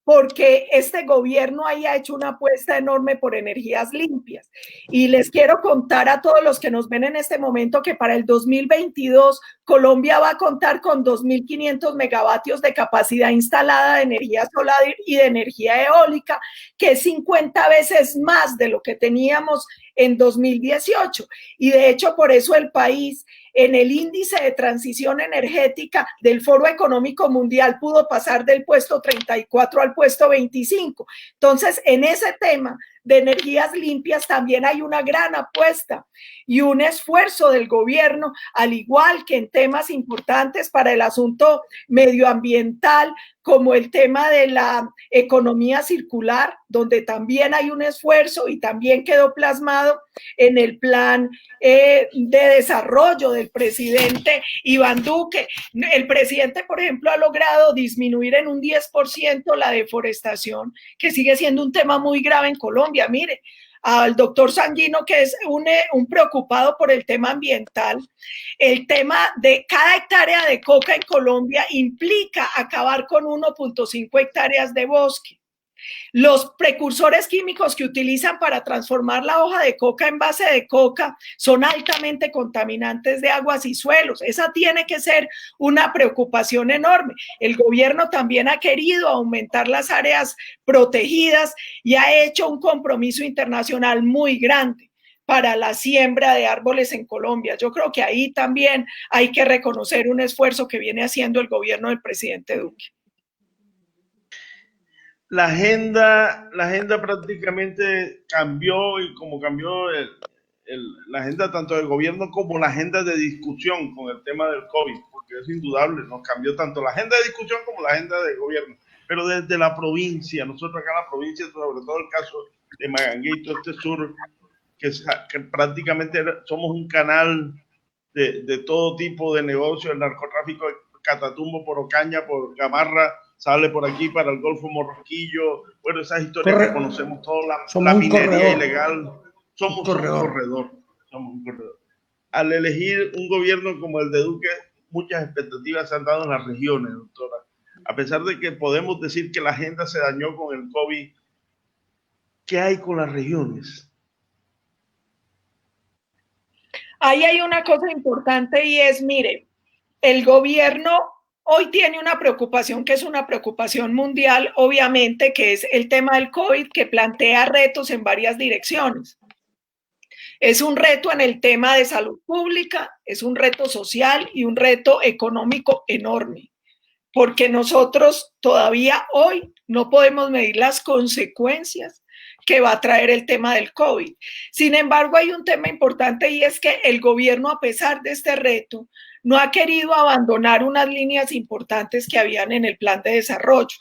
porque este gobierno ahí ha hecho una apuesta enorme por energías limpias. Y les quiero contar a todos los que nos ven en este momento que para el 2022 Colombia va a contar con 2.500 megavatios de capacidad instalada de energía solar y de energía eólica, que es 50 veces más de lo que teníamos en 2018. Y de hecho, por eso el país en el índice de transición energética del Foro Económico Mundial pudo pasar del puesto 34 al puesto 25. Entonces, en ese tema de energías limpias también hay una gran apuesta y un esfuerzo del gobierno, al igual que en temas importantes para el asunto medioambiental, como el tema de la economía circular, donde también hay un esfuerzo y también quedó plasmado en el plan de desarrollo del presidente Iván Duque. El presidente, por ejemplo, ha logrado disminuir en un 10% la deforestación, que sigue siendo un tema muy grave en Colombia. Mire, al doctor Sanguino, que es un preocupado por el tema ambiental, el tema de cada hectárea de coca en Colombia implica acabar con 1.5 hectáreas de bosque. Los precursores químicos que utilizan para transformar la hoja de coca en base de coca son altamente contaminantes de aguas y suelos. Esa tiene que ser una preocupación enorme. El gobierno también ha querido aumentar las áreas protegidas y ha hecho un compromiso internacional muy grande para la siembra de árboles en Colombia. Yo creo que ahí también hay que reconocer un esfuerzo que viene haciendo el gobierno del presidente Duque. La agenda prácticamente cambió, y como cambió la agenda tanto del gobierno como la agenda de discusión con el tema del COVID, porque es indudable, nos cambió tanto la agenda de discusión como la agenda del gobierno. Pero desde la provincia, nosotros acá en la provincia, sobre todo el caso de Maganguito, este sur, que prácticamente somos un canal de todo tipo de negocios, el narcotráfico de Catatumbo por Ocaña, por Gamarra, sale por aquí para el Golfo Morrosquillo. Bueno, esas historias que conocemos todos, la minería ilegal. Somos un corredor. Al elegir un gobierno como el de Duque, muchas expectativas se han dado en las regiones, doctora. A pesar de que podemos decir que la agenda se dañó con el COVID, ¿qué hay con las regiones? Ahí hay una cosa importante y es, mire, el gobierno hoy tiene una preocupación que es una preocupación mundial, obviamente, que es el tema del COVID, que plantea retos en varias direcciones. Es un reto en el tema de salud pública, es un reto social y un reto económico enorme, porque nosotros todavía hoy no podemos medir las consecuencias que va a traer el tema del COVID. Sin embargo, hay un tema importante y es que el gobierno, a pesar de este reto, no ha querido abandonar unas líneas importantes que habían en el plan de desarrollo.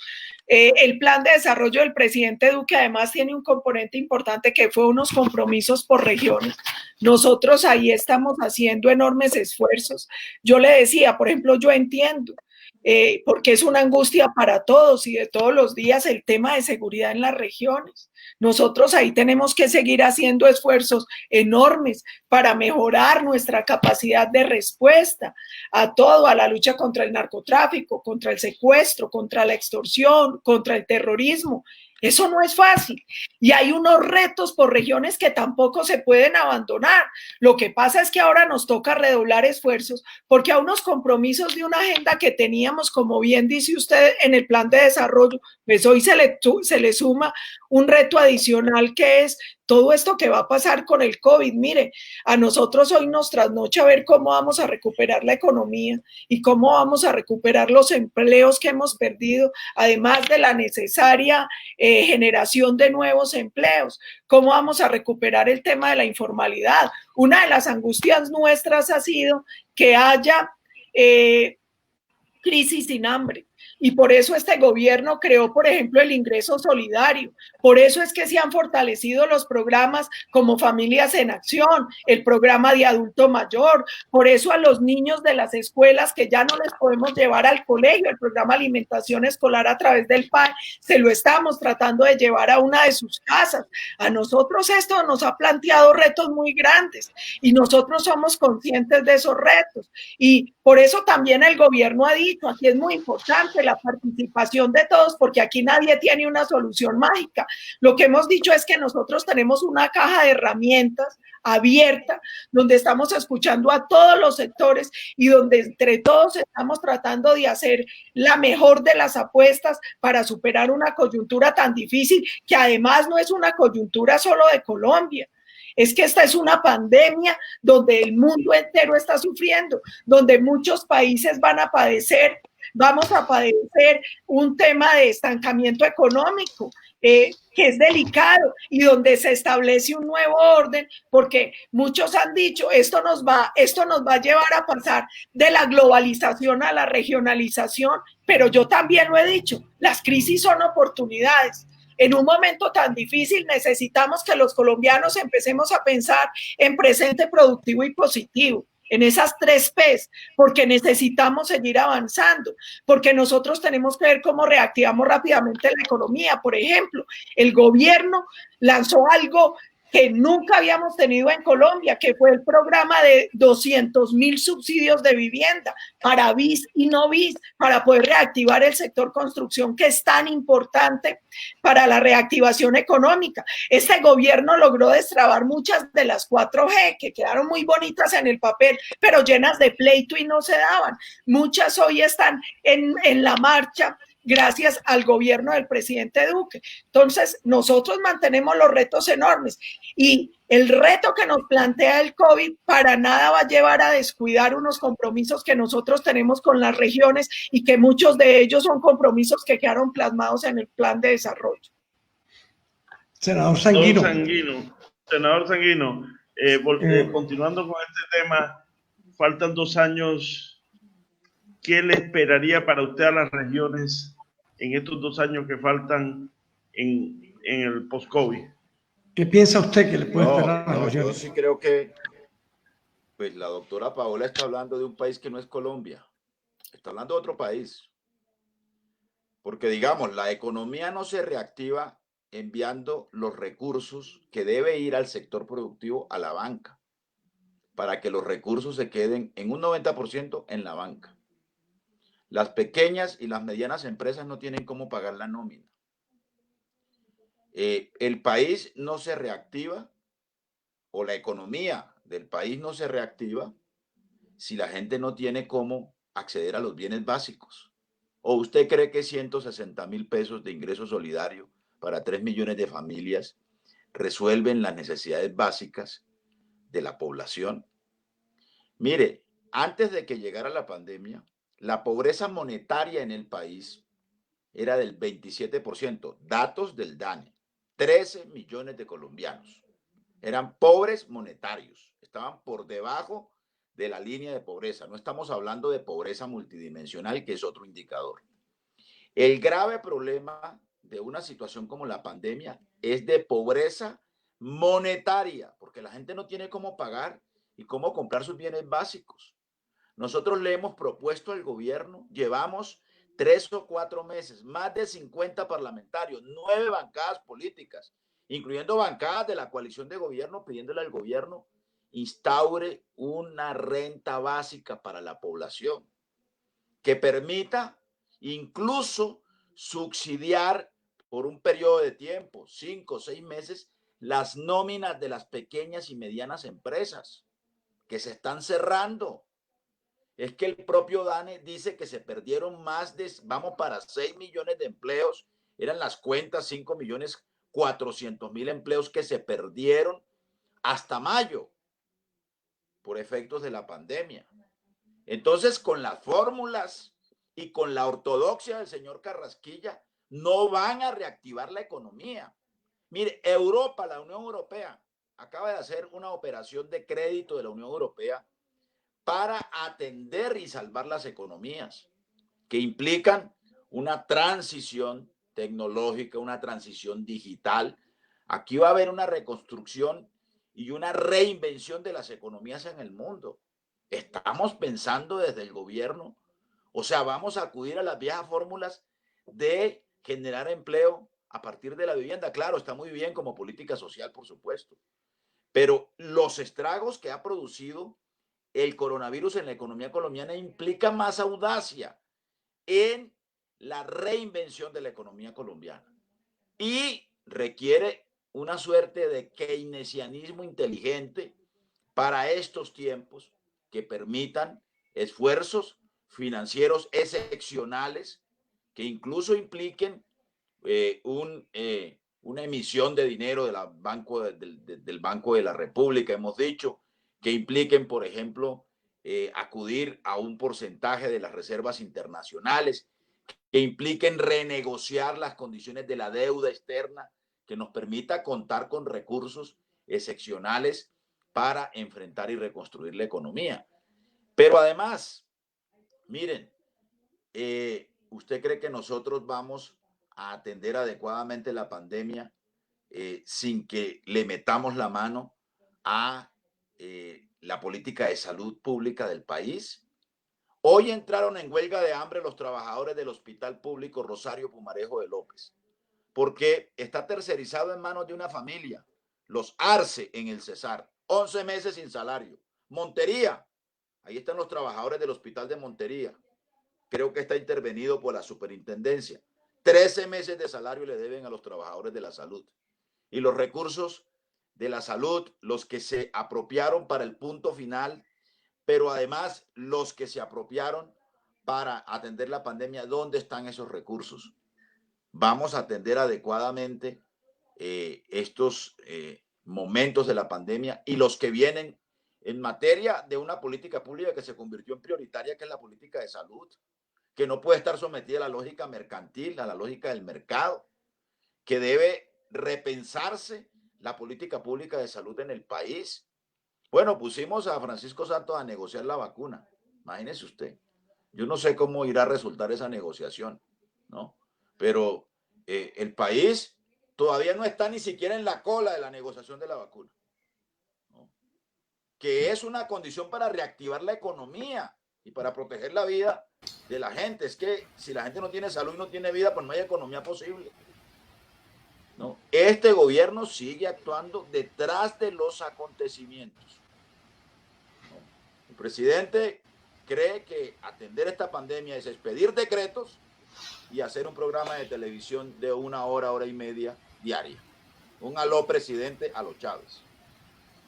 El plan de desarrollo del presidente Duque además tiene un componente importante que fue unos compromisos por regiones. Nosotros ahí estamos haciendo enormes esfuerzos. Yo le decía, por ejemplo, yo entiendo, porque es una angustia para todos y de todos los días el tema de seguridad en las regiones. Nosotros ahí tenemos que seguir haciendo esfuerzos enormes para mejorar nuestra capacidad de respuesta a todo, a la lucha contra el narcotráfico, contra el secuestro, contra la extorsión, contra el terrorismo. Eso no es fácil y hay unos retos por regiones que tampoco se pueden abandonar. Lo que pasa es que ahora nos toca redoblar esfuerzos porque a unos compromisos de una agenda que teníamos, como bien dice usted, en el plan de desarrollo, pues hoy se le suma un reto adicional que es todo esto que va a pasar con el COVID. Mire, a nosotros hoy nos trasnocha ver cómo vamos a recuperar la economía y cómo vamos a recuperar los empleos que hemos perdido, además de la necesaria generación de nuevos empleos. ¿Cómo vamos a recuperar el tema de la informalidad? Una de las angustias nuestras ha sido que haya crisis sin hambre. Y por eso este gobierno creó, por ejemplo, el ingreso solidario. Por eso es que se han fortalecido los programas como Familias en Acción, el programa de adulto mayor. Por eso a los niños de las escuelas que ya no les podemos llevar al colegio, el programa Alimentación Escolar a través del PAE, se lo estamos tratando de llevar a una de sus casas. A nosotros esto nos ha planteado retos muy grandes y nosotros somos conscientes de esos retos. Y por eso también el gobierno ha dicho, aquí es muy importante la participación de todos, porque aquí nadie tiene una solución mágica. Lo que hemos dicho es que nosotros tenemos una caja de herramientas abierta, donde estamos escuchando a todos los sectores y donde entre todos estamos tratando de hacer la mejor de las apuestas para superar una coyuntura tan difícil, que además no es una coyuntura solo de Colombia. Es que esta es una pandemia donde el mundo entero está sufriendo, donde muchos países vamos a padecer un tema de estancamiento económico que es delicado y donde se establece un nuevo orden, porque muchos han dicho esto nos va a llevar a pasar de la globalización a la regionalización, pero yo también lo he dicho, las crisis son oportunidades. En un momento tan difícil necesitamos que los colombianos empecemos a pensar en presente productivo y positivo, en esas 3 P's, porque necesitamos seguir avanzando, porque nosotros tenemos que ver cómo reactivamos rápidamente la economía. Por ejemplo, el gobierno lanzó algo que nunca habíamos tenido en Colombia, que fue el programa de 200.000 subsidios de vivienda para BIS y no BIS, para poder reactivar el sector construcción, que es tan importante para la reactivación económica. Este gobierno logró destrabar muchas de las 4G, que quedaron muy bonitas en el papel, pero llenas de pleito y no se daban. Muchas hoy están en la marcha gracias al gobierno del presidente Duque. Entonces, nosotros mantenemos los retos enormes y el reto que nos plantea el COVID para nada va a llevar a descuidar unos compromisos que nosotros tenemos con las regiones y que muchos de ellos son compromisos que quedaron plasmados en el plan de desarrollo. Senador Sanguino. Senador Sanguino, continuando con este tema, faltan 2 años. ¿Qué le esperaría para usted a las regiones en estos 2 años que faltan en el post-COVID? ¿Qué piensa usted que le puede esperar a las yo regiones? sí creo que pues la doctora Paola está hablando de un país que no es Colombia. Está hablando de otro país. Porque, digamos, la economía no se reactiva enviando los recursos que debe ir al sector productivo a la banca, para que los recursos se queden en un 90% en la banca. Las pequeñas y las medianas empresas no tienen cómo pagar la nómina. El país no se reactiva, o la economía del país no se reactiva, si la gente no tiene cómo acceder a los bienes básicos. ¿O usted cree que 160.000 pesos de ingreso solidario para 3 millones de familias resuelven las necesidades básicas de la población? Mire, antes de que llegara la pandemia, la pobreza monetaria en el país era del 27%, datos del DANE. 13 millones de colombianos eran pobres monetarios, estaban por debajo de la línea de pobreza. No estamos hablando de pobreza multidimensional, que es otro indicador. El grave problema de una situación como la pandemia es de pobreza monetaria, porque la gente no tiene cómo pagar y cómo comprar sus bienes básicos. Nosotros le hemos propuesto al gobierno, llevamos 3 o 4 meses, más de 50 parlamentarios, 9 bancadas políticas, incluyendo bancadas de la coalición de gobierno, pidiéndole al gobierno instaure una renta básica para la población que permita incluso subsidiar por un periodo de tiempo, 5 o 6 meses, las nóminas de las pequeñas y medianas empresas que se están cerrando. Es que el propio DANE dice que se perdieron más de, vamos para 6 millones de empleos, eran las cuentas 5.400.000 empleos que se perdieron hasta mayo por efectos de la pandemia. Entonces, con las fórmulas y con la ortodoxia del señor Carrasquilla, no van a reactivar la economía. Mire, Europa, la Unión Europea, acaba de hacer una operación de crédito de la Unión Europea para atender y salvar las economías, que implican una transición tecnológica, una transición digital. Aquí va a haber una reconstrucción y una reinvención de las economías en el mundo. Estamos pensando desde el gobierno, o sea, vamos a acudir a las viejas fórmulas de generar empleo a partir de la vivienda. Claro, está muy bien como política social, por supuesto, pero los estragos que ha producido el coronavirus en la economía colombiana implica más audacia en la reinvención de la economía colombiana y requiere una suerte de keynesianismo inteligente para estos tiempos que permitan esfuerzos financieros excepcionales que incluso impliquen una emisión de dinero del Banco de la República, hemos dicho, que impliquen, por ejemplo, acudir a un porcentaje de las reservas internacionales, que impliquen renegociar las condiciones de la deuda externa, que nos permita contar con recursos excepcionales para enfrentar y reconstruir la economía. Pero además, miren, ¿usted cree que nosotros vamos a atender adecuadamente la pandemia sin que le metamos la mano a la política de salud pública del país? Hoy entraron en huelga de hambre los trabajadores del Hospital Público Rosario Pumarejo de López, porque está tercerizado en manos de una familia, los ARCE en el Cesar, 11 meses sin salario. Montería, ahí están los trabajadores del hospital de Montería. Creo que está intervenido por la superintendencia. 13 meses de salario le deben a los trabajadores de la salud. Y los recursos de la salud, los que se apropiaron para el punto final, pero además los que se apropiaron para atender la pandemia, ¿dónde están esos recursos? Vamos a atender adecuadamente estos momentos de la pandemia y los que vienen en materia de una política pública que se convirtió en prioritaria, que es la política de salud, que no puede estar sometida a la lógica mercantil, a la lógica del mercado, que debe repensarse la política pública de salud en el país. Bueno, pusimos a Francisco Santos a negociar la vacuna, imagínese usted. Yo no sé cómo irá a resultar esa negociación, ¿no? Pero el país todavía no está ni siquiera en la cola de la negociación de la vacuna, ¿no? Que es una condición para reactivar la economía y para proteger la vida de la gente. Es que si la gente no tiene salud y no tiene vida, pues no hay economía posible, ¿no? Este gobierno sigue actuando detrás de los acontecimientos, ¿no? El presidente cree que atender esta pandemia es expedir decretos y hacer un programa de televisión de 1 hora, hora y media diaria. Un aló presidente a los Chávez.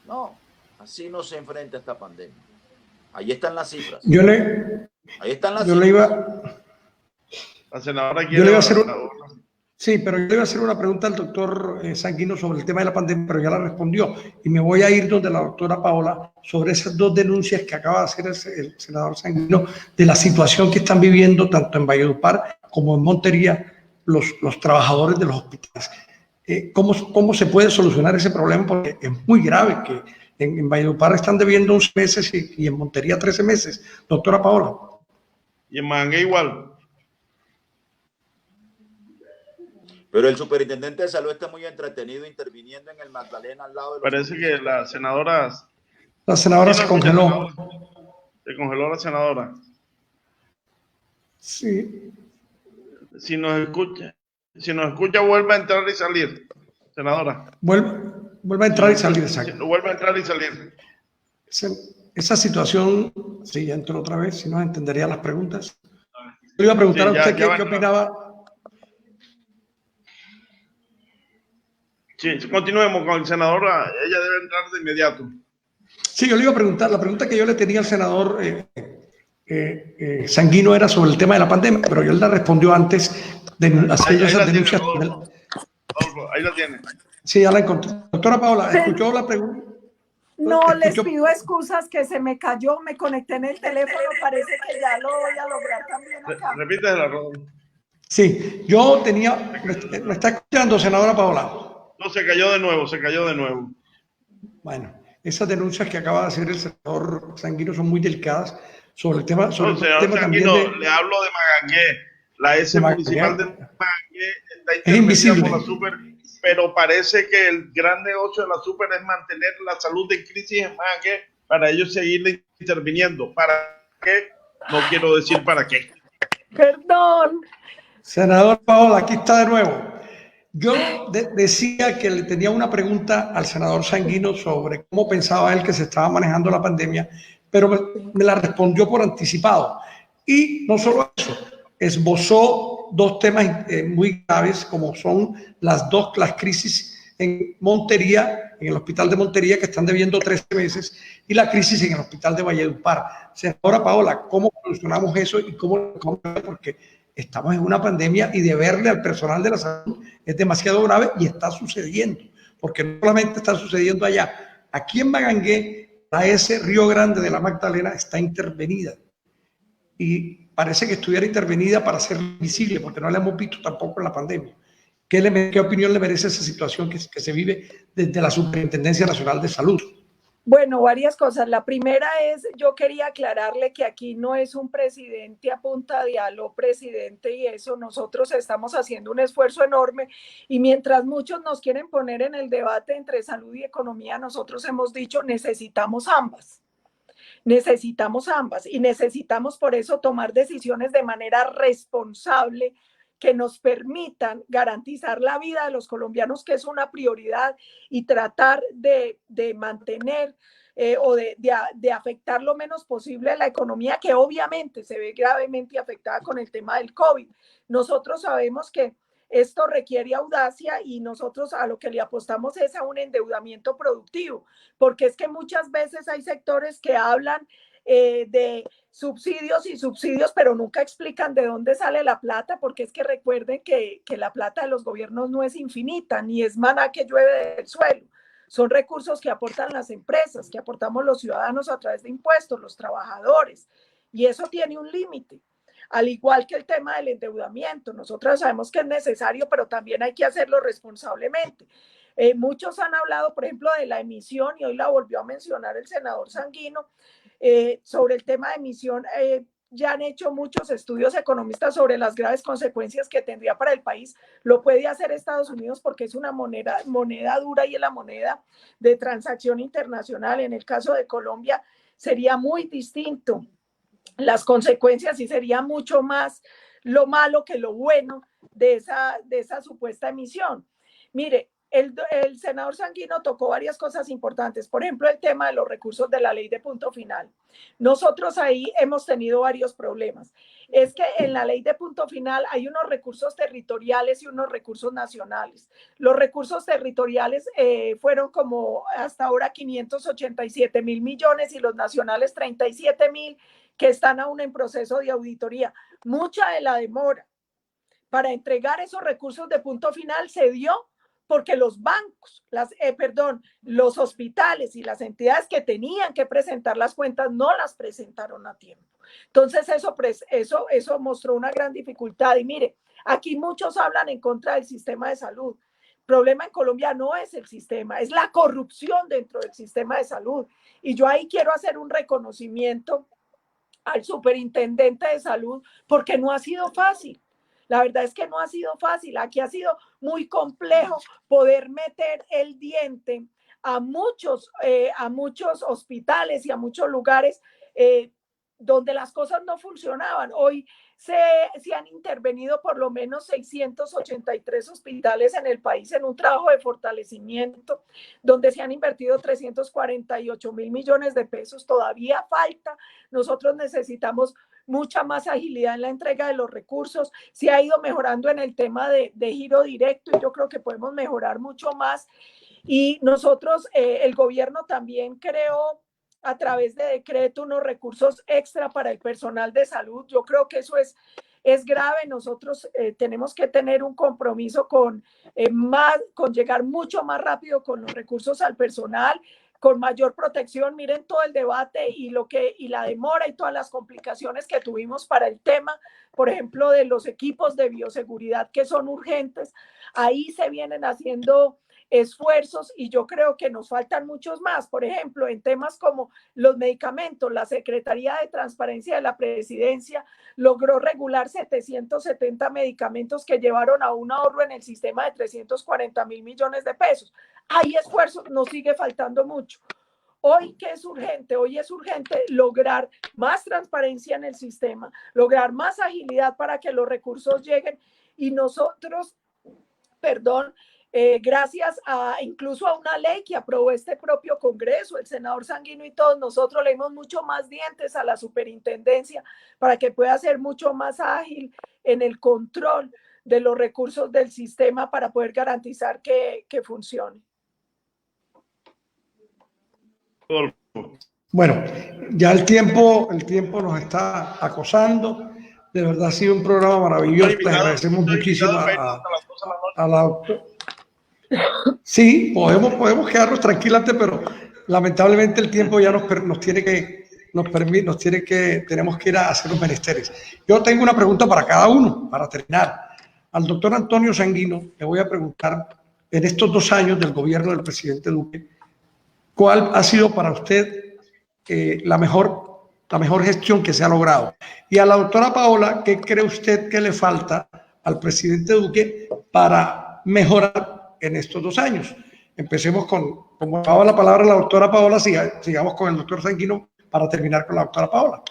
No, así no se enfrenta esta pandemia. Ahí están las cifras. Ahí están las cifras. La senadora yo le iba a hacer Sí, pero yo le iba a hacer una pregunta al doctor Sanguino sobre el tema de la pandemia, pero ya la respondió. Y me voy a ir donde la doctora Paola sobre esas 2 denuncias que acaba de hacer el senador Sanguino de la situación que están viviendo tanto en Valledupar como en Montería los trabajadores de los hospitales. ¿Cómo se puede solucionar ese problema? Porque es muy grave que en Valledupar están debiendo 11 meses y en Montería 13 meses. Doctora Paola. Y en Mangue igual. Pero el superintendente de salud está muy entretenido interviniendo en el Magdalena al lado de los... Parece que la senadora... La senadora se congeló. Se congeló la senadora. Sí. Si nos escucha, vuelve a entrar y salir, senadora. Vuelve a entrar y salir, exacto. Vuelve a entrar y salir. Esa situación, sí, ya entró otra vez, si no entendería las preguntas. Yo le iba a preguntar a usted qué opinaba. Sí, continuemos con el senador, ella debe entrar de inmediato. Sí, yo le iba a preguntar, la pregunta que yo le tenía al senador Sanguino era sobre el tema de la pandemia, pero él la respondió antes de hacer esas denuncias. Ahí la tiene. Sí, ya la encontré. Doctora Paola, ¿escuchó la pregunta? No, les pido excusas que se me cayó, me conecté en el teléfono, parece que ya lo voy a lograr también acá. Repítesela, Rodolfo. Sí, yo tenía, ¿me está escuchando, senadora Paola? No, se cayó de nuevo. Bueno, esas denuncias que acaba de hacer el senador Sanguino son muy delicadas sobre el tema. Sobre el tema Sanguino, le hablo de Magangué. La S municipal de Magangué está intervenida por la super, pero parece que el gran negocio de la super es mantener la salud en crisis en Magangué para ellos seguir interviniendo. ¿Para qué? No quiero decir para qué. Perdón. Senador Paola, aquí está de nuevo. Yo decía que le tenía una pregunta al senador Sanguino sobre cómo pensaba él que se estaba manejando la pandemia, pero me la respondió por anticipado. Y no solo eso, esbozó 2 temas muy graves, como son las crisis en Montería, en el hospital de Montería, que están debiendo 13 meses, y la crisis en el hospital de Valledupar. Senadora Paola, ¿cómo solucionamos eso y cómo porque estamos en una pandemia y deberle al personal de la salud es demasiado grave y está sucediendo, porque no solamente está sucediendo allá. Aquí en Magangué, la S Río Grande de la Magdalena está intervenida y parece que estuviera intervenida para ser visible, porque no la hemos visto tampoco en la pandemia. ¿Qué opinión le merece esa situación que se vive desde la Superintendencia Nacional de Salud? Bueno, varias cosas. La primera es, yo quería aclararle que aquí no es un presidente a punta de aló presidente y eso, nosotros estamos haciendo un esfuerzo enorme y mientras muchos nos quieren poner en el debate entre salud y economía, nosotros hemos dicho necesitamos ambas y necesitamos por eso tomar decisiones de manera responsable que nos permitan garantizar la vida de los colombianos, que es una prioridad, y tratar de mantener o de afectar lo menos posible la economía, que obviamente se ve gravemente afectada con el tema del COVID. Nosotros sabemos que esto requiere audacia y nosotros a lo que le apostamos es a un endeudamiento productivo, porque es que muchas veces hay sectores que hablan de subsidios y subsidios, pero nunca explican de dónde sale la plata, porque es que recuerden que la plata de los gobiernos no es infinita, ni es maná que llueve del suelo. Son recursos que aportan las empresas, que aportamos los ciudadanos a través de impuestos, los trabajadores, y eso tiene un límite. Al igual que el tema del endeudamiento, nosotros sabemos que es necesario, pero también hay que hacerlo responsablemente. Muchos han hablado, por ejemplo, de la emisión, y hoy la volvió a mencionar el senador Sanguino, sobre el tema de emisión. Ya han hecho muchos estudios economistas sobre las graves consecuencias que tendría para el país. Lo puede hacer Estados Unidos porque es una moneda dura y es la moneda de transacción internacional. En el caso de Colombia sería muy distinto las consecuencias y sería mucho más lo malo que lo bueno de esa supuesta emisión. Mire, el senador Sanguino tocó varias cosas importantes, por ejemplo, el tema de los recursos de la ley de punto final. Nosotros ahí hemos tenido varios problemas. Es que en la ley de punto final hay unos recursos territoriales y unos recursos nacionales. Los recursos territoriales fueron como hasta ahora 587.000 millones y los nacionales 37.000, que están aún en proceso de auditoría. Mucha de la demora para entregar esos recursos de punto final se dio porque los bancos, los hospitales y las entidades que tenían que presentar las cuentas no las presentaron a tiempo. Entonces eso mostró una gran dificultad. Y mire, aquí muchos hablan en contra del sistema de salud. El problema en Colombia no es el sistema, es la corrupción dentro del sistema de salud. Y yo ahí quiero hacer un reconocimiento al superintendente de salud, porque no ha sido fácil. La verdad es que no ha sido fácil. Aquí ha sido muy complejo poder meter el diente a muchos hospitales y a muchos lugares donde las cosas no funcionaban. Hoy se han intervenido por lo menos 683 hospitales en el país en un trabajo de fortalecimiento, donde se han invertido 348.000 millones de pesos. Todavía falta. Nosotros necesitamos mucha más agilidad en la entrega de los recursos. Se ha ido mejorando en el tema de giro directo y yo creo que podemos mejorar mucho más. Y nosotros, el gobierno también creó a través de decreto unos recursos extra para el personal de salud. Yo creo que eso es grave. Nosotros tenemos que tener un compromiso con llegar mucho más rápido con los recursos al personal, con mayor protección. Miren todo el debate y la demora y todas las complicaciones que tuvimos para el tema, por ejemplo, de los equipos de bioseguridad que son urgentes. Ahí se vienen haciendo esfuerzos y yo creo que nos faltan muchos más. Por ejemplo, en temas como los medicamentos, la Secretaría de Transparencia de la Presidencia logró regular 770 medicamentos que llevaron a un ahorro en el sistema de 340.000 millones de pesos. Hay esfuerzos, nos sigue faltando mucho. Hoy, ¿qué es urgente? Hoy es urgente lograr más transparencia en el sistema, lograr más agilidad para que los recursos lleguen y nosotros, gracias incluso a una ley que aprobó este propio Congreso, el senador Sanguino y todos nosotros le dimos mucho más dientes a la superintendencia para que pueda ser mucho más ágil en el control de los recursos del sistema para poder garantizar que funcione. Bueno, ya el tiempo nos está acosando. De verdad ha sido un programa maravilloso. Te agradecemos muchísimo a la doctora. Sí, podemos quedarnos tranquilamente, pero lamentablemente el tiempo ya tenemos que ir a hacer los menesteres. Yo tengo una pregunta para cada uno, para terminar. Al doctor Antonio Sanguino le voy a preguntar, en estos 2 años del gobierno del presidente Duque, ¿cuál ha sido para usted la mejor gestión que se ha logrado? Y a la doctora Paola, ¿qué cree usted que le falta al presidente Duque para mejorar en estos 2 años? Empecemos como daba la palabra la doctora Paola, sigamos con el doctor Sanguino para terminar con la doctora Paola.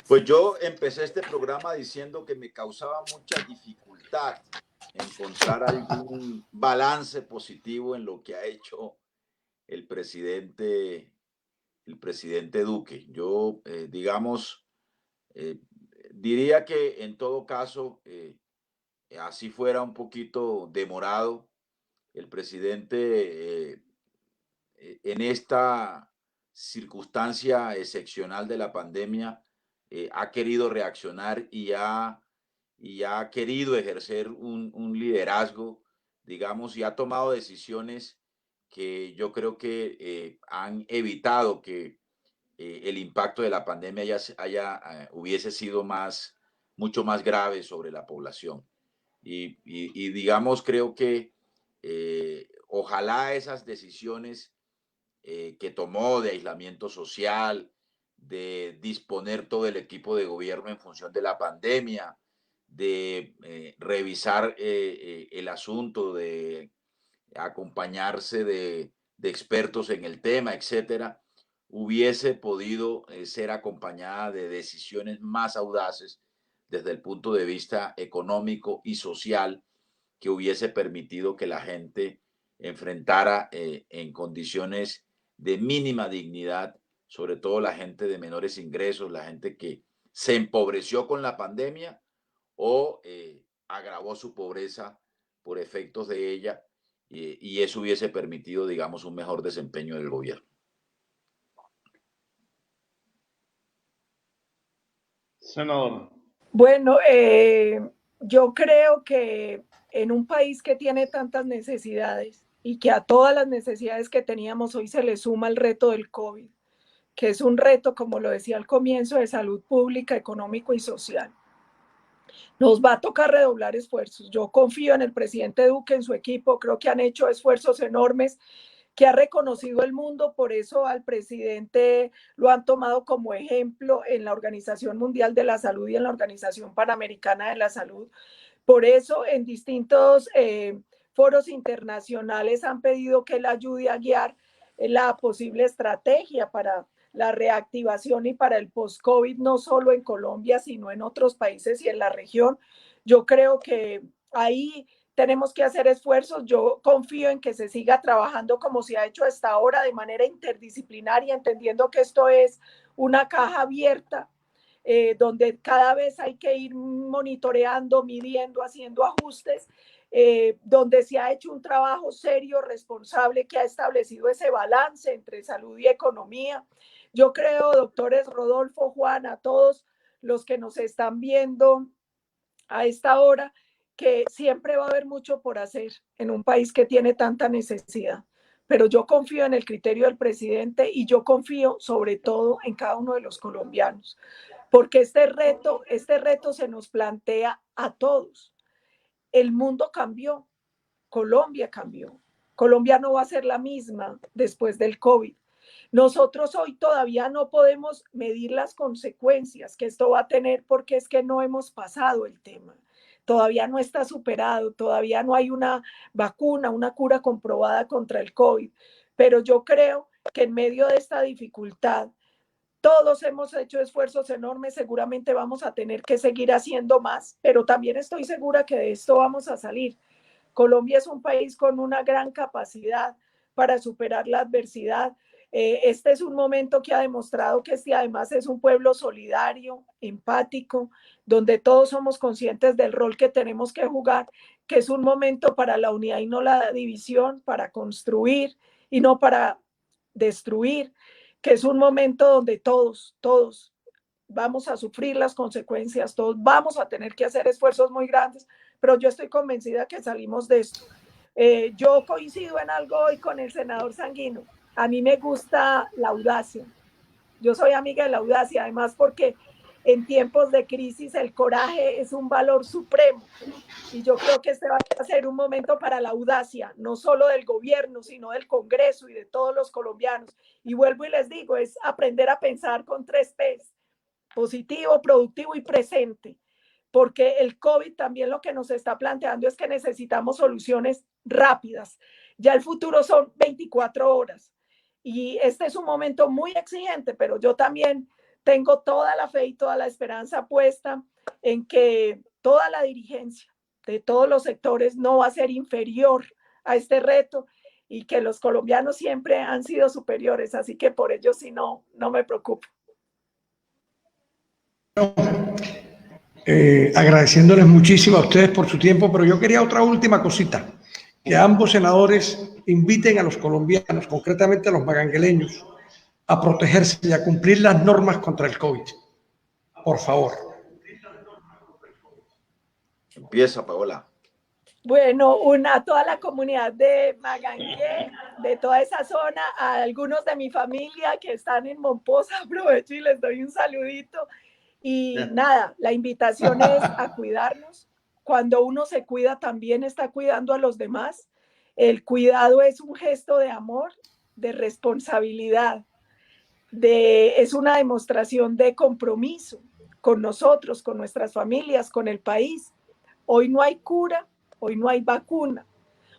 Pues yo empecé este programa diciendo que me causaba mucha dificultad encontrar algún balance positivo en lo que ha hecho el presidente Duque. Yo, digamos, diría que en todo caso, así fuera un poquito demorado, el presidente en esta circunstancia excepcional de la pandemia ha querido reaccionar y ha querido ejercer un liderazgo, digamos, y ha tomado decisiones que yo creo que han evitado que el impacto de la pandemia hubiese sido mucho más grave sobre la población. Y digamos, creo que ojalá esas decisiones que tomó de aislamiento social, de disponer todo el equipo de gobierno en función de la pandemia, de revisar el asunto, de acompañarse de expertos en el tema, etcétera, hubiese podido ser acompañada de decisiones más audaces desde el punto de vista económico y social, que hubiese permitido que la gente enfrentara en condiciones de mínima dignidad, sobre todo la gente de menores ingresos, la gente que se empobreció con la pandemia o agravó su pobreza por efectos de ella, y eso hubiese permitido, digamos, un mejor desempeño del gobierno. Senadora. Bueno, yo creo que en un país que tiene tantas necesidades y que a todas las necesidades que teníamos hoy se le suma el reto del COVID, que es un reto, como lo decía al comienzo, de salud pública, económico y social. Nos va a tocar redoblar esfuerzos. Yo confío en el presidente Duque, en su equipo, creo que han hecho esfuerzos enormes que ha reconocido el mundo, por eso al presidente lo han tomado como ejemplo en la Organización Mundial de la Salud y en la Organización Panamericana de la Salud. Por eso en distintos foros internacionales han pedido que él ayude a guiar la posible estrategia para la reactivación y para el post-COVID, no solo en Colombia, sino en otros países y en la región. Yo creo que ahí tenemos que hacer esfuerzos. Yo confío en que se siga trabajando como se ha hecho hasta ahora, de manera interdisciplinaria, entendiendo que esto es una caja abierta, donde cada vez hay que ir monitoreando, midiendo, haciendo ajustes, donde se ha hecho un trabajo serio, responsable, que ha establecido ese balance entre salud y economía. Yo creo, doctores Rodolfo, Juan, a todos los que nos están viendo a esta hora, que siempre va a haber mucho por hacer en un país que tiene tanta necesidad. Pero yo confío en el criterio del presidente y yo confío sobre todo en cada uno de los colombianos, porque este reto se nos plantea a todos. El mundo cambió, Colombia cambió. Colombia no va a ser la misma después del COVID. Nosotros hoy todavía no podemos medir las consecuencias que esto va a tener porque es que no hemos pasado el tema. Todavía no está superado, todavía no hay una vacuna, una cura comprobada contra el COVID. Pero yo creo que en medio de esta dificultad, todos hemos hecho esfuerzos enormes, seguramente vamos a tener que seguir haciendo más, pero también estoy segura que de esto vamos a salir. Colombia es un país con una gran capacidad para superar la adversidad. Este es un momento que ha demostrado que además es un pueblo solidario, empático, donde todos somos conscientes del rol que tenemos que jugar, que es un momento para la unidad y no la división, para construir y no para destruir, que es un momento donde todos vamos a sufrir las consecuencias, todos vamos a tener que hacer esfuerzos muy grandes, pero yo estoy convencida que salimos de esto. Yo coincido en algo hoy con el senador Sanguino. A mí me gusta la audacia. Yo soy amiga de la audacia, además porque en tiempos de crisis el coraje es un valor supremo. Y yo creo que este va a ser un momento para la audacia, no solo del gobierno, sino del Congreso y de todos los colombianos. Y vuelvo y les digo, es aprender a pensar con 3 P's: positivo, productivo y presente. Porque el COVID también lo que nos está planteando es que necesitamos soluciones rápidas. Ya el futuro son 24 horas. Y este es un momento muy exigente, pero yo también tengo toda la fe y toda la esperanza puesta en que toda la dirigencia de todos los sectores no va a ser inferior a este reto y que los colombianos siempre han sido superiores, así que por ello sí no me preocupo. Agradeciéndoles muchísimo a ustedes por su tiempo, pero yo quería otra última cosita, que ambos senadores inviten a los colombianos, concretamente a los magangueleños, a protegerse y a cumplir las normas contra el COVID. Por favor. Empieza, Paola. Bueno, a toda la comunidad de Magangué, de toda esa zona, a algunos de mi familia que están en Mompox, aprovecho y les doy un saludito. Y nada, la invitación es a cuidarnos. Cuando uno se cuida, también está cuidando a los demás. El cuidado es un gesto de amor, de responsabilidad, es una demostración de compromiso con nosotros, con nuestras familias, con el país. Hoy no hay cura, hoy no hay vacuna.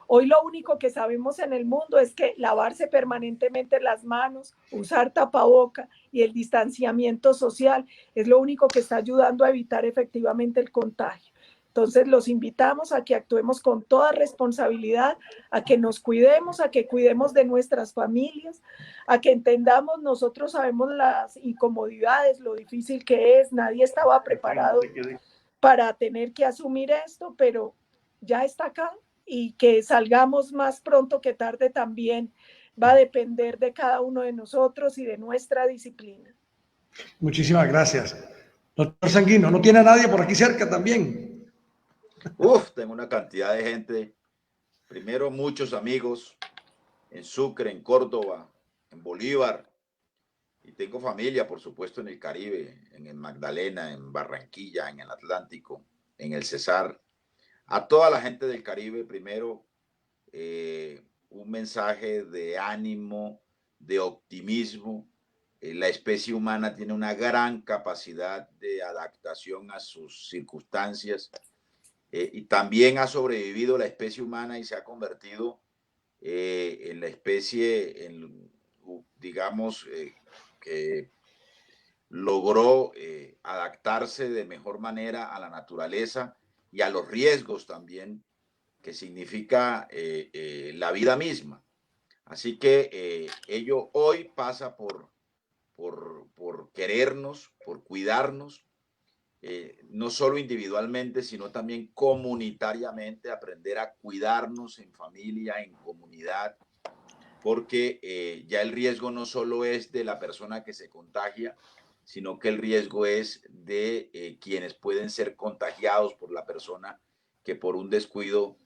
Hoy lo único que sabemos en el mundo es que lavarse permanentemente las manos, usar tapaboca y el distanciamiento social es lo único que está ayudando a evitar efectivamente el contagio. Entonces los invitamos a que actuemos con toda responsabilidad, a que nos cuidemos, a que cuidemos de nuestras familias, a que entendamos, nosotros sabemos las incomodidades, lo difícil que es, nadie estaba preparado para tener que asumir esto, pero ya está acá. Y que salgamos más pronto que tarde también va a depender de cada uno de nosotros y de nuestra disciplina. Muchísimas gracias. Doctor Sanguino, ¿no tiene a nadie por aquí cerca también? Tengo una cantidad de gente. Primero, muchos amigos en Sucre, en Córdoba, en Bolívar. Y tengo familia, por supuesto, en el Caribe, en el Magdalena, en Barranquilla, en el Atlántico, en el Cesar. A toda la gente del Caribe, primero, un mensaje de ánimo, de optimismo. La especie humana tiene una gran capacidad de adaptación a sus circunstancias y también ha sobrevivido la especie humana y se ha convertido en la especie, digamos, que logró adaptarse de mejor manera a la naturaleza y a los riesgos también que significa la vida misma. Así que ello hoy pasa por querernos, por cuidarnos, no solo individualmente, sino también comunitariamente, aprender a cuidarnos en familia, en comunidad, porque ya el riesgo no solo es de la persona que se contagia, sino que el riesgo es de quienes pueden ser contagiados por la persona que por un descuido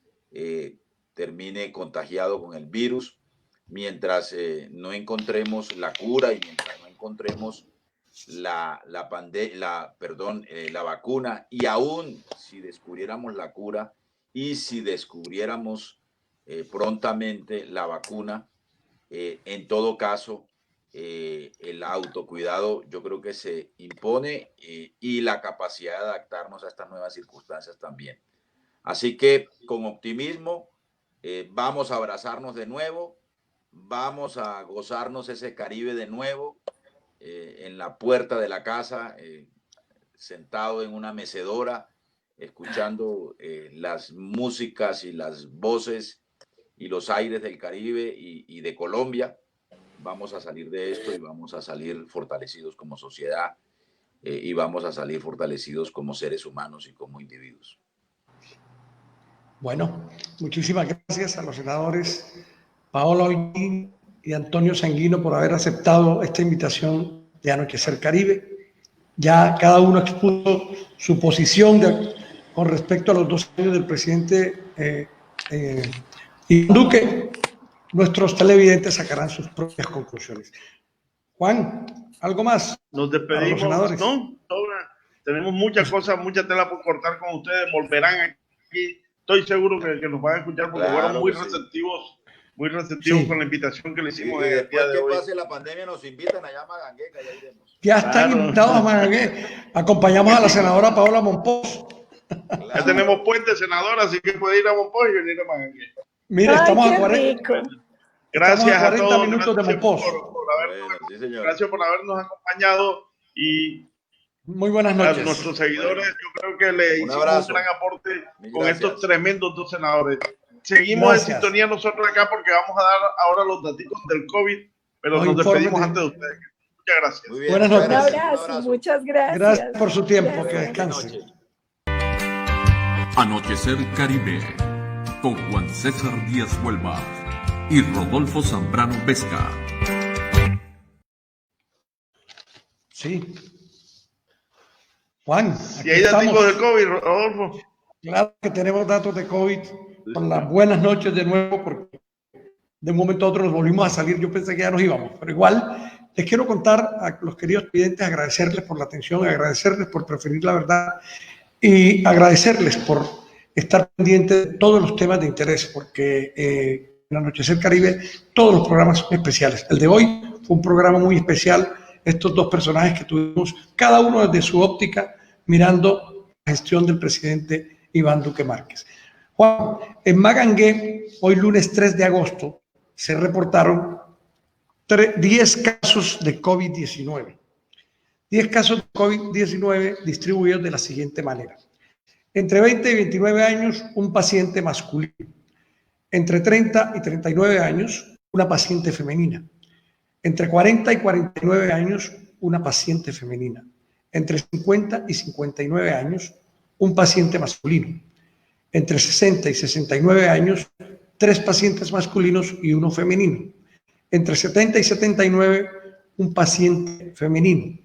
termine contagiado con el virus, mientras no encontremos la cura y mientras no encontremos la vacuna, y aún si descubriéramos la cura y si descubriéramos prontamente la vacuna, en todo caso, el autocuidado yo creo que se impone y la capacidad de adaptarnos a estas nuevas circunstancias también. Así que con optimismo vamos a abrazarnos de nuevo, vamos a gozarnos ese Caribe de nuevo en la puerta de la casa, sentado en una mecedora, escuchando las músicas y las voces y los aires del Caribe y de Colombia. Vamos a salir de esto y vamos a salir fortalecidos como sociedad y vamos a salir fortalecidos como seres humanos y como individuos. Bueno, muchísimas gracias a los senadores Paola Holguín y Antonio Sanguino por haber aceptado esta invitación de Anochecer Caribe. Ya cada uno expuso su posición con respecto a los 2 años del presidente Iván Duque. Nuestros televidentes sacarán sus propias conclusiones. Juan, ¿algo más? Nos despedimos. No, tenemos muchas cosas, mucha tela por cortar con ustedes. Volverán aquí. Estoy seguro que nos van a escuchar porque fueron muy receptivos con la invitación que le hicimos. Sí, después que pase la pandemia nos invitan allá a Magangué, que allá iremos. Ya están invitados a Magangué. Acompañamos a la senadora Paola Mompox. Ya tenemos puente, senadora, así que puede ir a Mompox y venir a Magangué. Mire, estamos a 40. Gracias a 40 todos. minutos de Mompox. Gracias por habernos acompañado Y muy buenas a noches. nuestros seguidores, yo creo que le hicimos un gran aporte con estos tremendos dos senadores. Seguimos en sintonía nosotros acá porque vamos a dar ahora los datos del COVID, pero nos despedimos antes de ustedes. Muchas gracias. Muy bien, buenas noches. Un abrazo, muchas gracias. Gracias por su tiempo, Gracias. que descanse. Anochecer Caribe con Juan César Díaz Huelva y Rodolfo Zambrano Vesca. Sí. Juan, y hay datos del COVID, Rodolfo. Claro que tenemos datos de COVID. Con las buenas noches de nuevo, porque de un momento a otro nos volvimos a salir. Yo pensé que ya nos íbamos, pero igual les quiero contar a los queridos clientes, agradecerles por la atención, agradecerles por preferir la verdad y agradecerles por estar pendientes de todos los temas de interés, porque en Anochecer Caribe todos los programas son especiales. El de hoy fue un programa muy especial. Estos dos personajes que tuvimos, cada uno desde su óptica, mirando la gestión del presidente Iván Duque Márquez. Juan, en Magangué, hoy lunes 3 de agosto, se reportaron 10 casos de COVID-19. 10 casos de COVID-19 distribuidos de la siguiente manera. Entre 20 y 29 años, un paciente masculino. Entre 30 y 39 años, una paciente femenina. Entre 40 y 49 años, una paciente femenina. Entre 50 y 59 años, un paciente masculino. Entre 60 y 69 años, 3 pacientes masculinos y 1 femenino. Entre 70 y 79, un paciente femenino.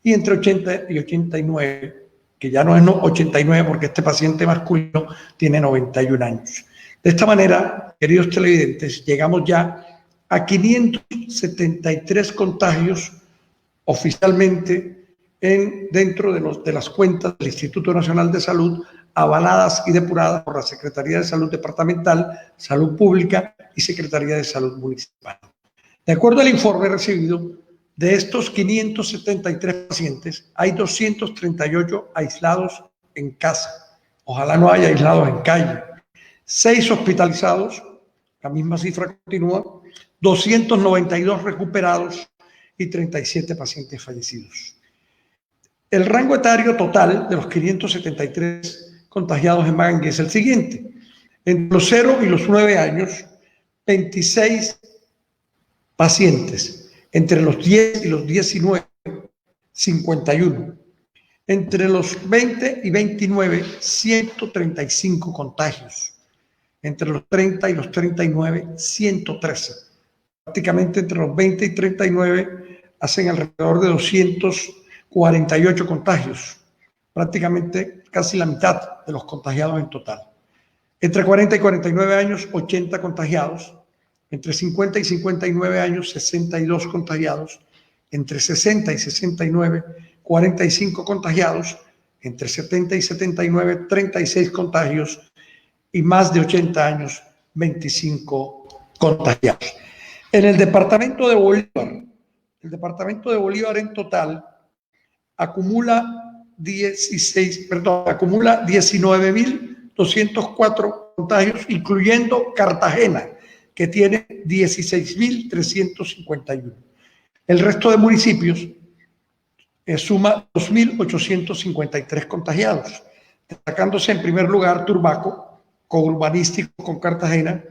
Y entre 80 y 89, que ya no es 89 porque este paciente masculino tiene 91 años. De esta manera, queridos televidentes, llegamos ya a 573 contagios oficialmente dentro de las cuentas del Instituto Nacional de Salud, avaladas y depuradas por la Secretaría de Salud Departamental, Salud Pública y Secretaría de Salud Municipal. De acuerdo al informe recibido, de estos 573 pacientes, hay 238 aislados en casa. Ojalá no haya aislados en calle. 6 hospitalizados, la misma cifra continúa, 292 recuperados y 37 pacientes fallecidos. El rango etario total de los 573 contagiados en Magangué es el siguiente. Entre los 0 y los 9 años, 26 pacientes. Entre los 10 y los 19, 51. Entre los 20 y 29, 135 contagios. Entre los 30 y los 39, 113. Prácticamente entre los 20 y 39 hacen alrededor de 248 contagios. Prácticamente casi la mitad de los contagiados en total. Entre 40 y 49 años, 80 contagiados. Entre 50 y 59 años, 62 contagiados. Entre 60 y 69, 45 contagiados. Entre 70 y 79, 36 contagios. Y más de 80 años, 25 contagiados. En el departamento de Bolívar en total acumula 19.204 contagios, incluyendo Cartagena, que tiene 16.351. El resto de municipios suma 2.853 contagiados, destacándose en primer lugar Turbaco, courbanístico con Cartagena,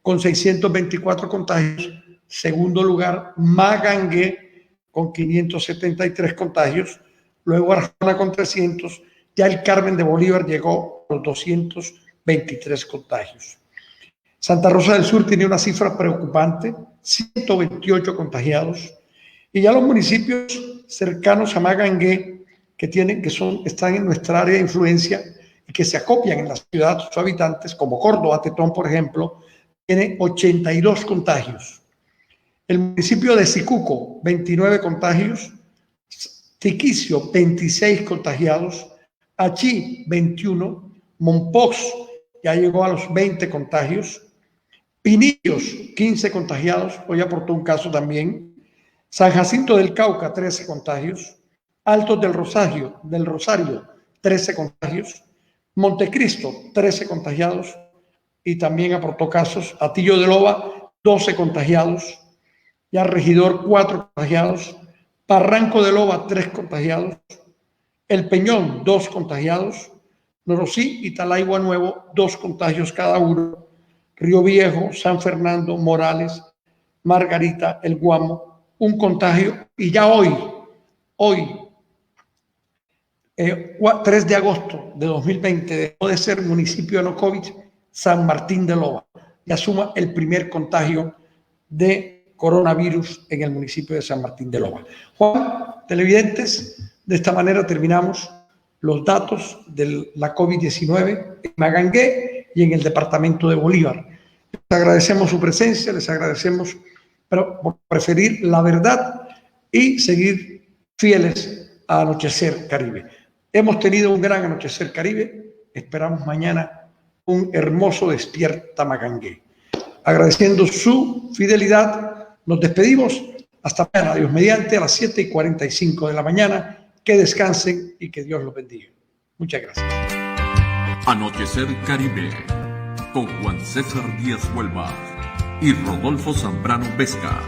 con 624 contagios. Segundo lugar, Magangué, con 573 contagios. Luego Arjona con 300. Ya el Carmen de Bolívar llegó a los 223 contagios. Santa Rosa del Sur tiene una cifra preocupante, 128 contagiados. Y ya los municipios cercanos a Magangué, están en nuestra área de influencia y que se acopian en la ciudad de sus habitantes, como Córdoba, Tetón, por ejemplo, tiene 82 contagios. El municipio de Sicuco, 29 contagios. Tiquicio, 26 contagiados. Achí, 21. Mompox ya llegó a los 20 contagios. Pinillos, 15 contagiados. Hoy aportó un caso también. San Jacinto del Cauca, 13 contagios. Altos del Rosario, 13 contagios. Montecristo, 13 contagiados. Y también aportó casos. Atillo de Loba, 12 contagiados. Ya Regidor, 4 contagiados. Barranco de Loba, 3 contagiados. El Peñón, 2 contagiados. Norosí y Talaigua Nuevo, 2 contagios cada uno. Río Viejo, San Fernando, Morales, Margarita, El Guamo, 1 contagio. Y ya hoy, 3 de agosto de 2020, dejó de ser municipio no COVID San Martín de Loba. Ya suma el primer contagio de coronavirus en el municipio de San Martín de Loba. Juan, televidentes, de esta manera terminamos los datos de la COVID-19 en Magangué y en el departamento de Bolívar. Les agradecemos su presencia, les agradecemos por preferir la verdad y seguir fieles a Anochecer Caribe. Hemos tenido un gran Anochecer Caribe, esperamos mañana un hermoso Despierta Magangué. Agradeciendo su fidelidad, nos despedimos. Hasta mañana, Dios mediante, a las 7:45 de la mañana. Que descansen y que Dios los bendiga. Muchas gracias. Anochecer Caribe, con Juan César Díaz Huelva y Rodolfo Zambrano Vesca.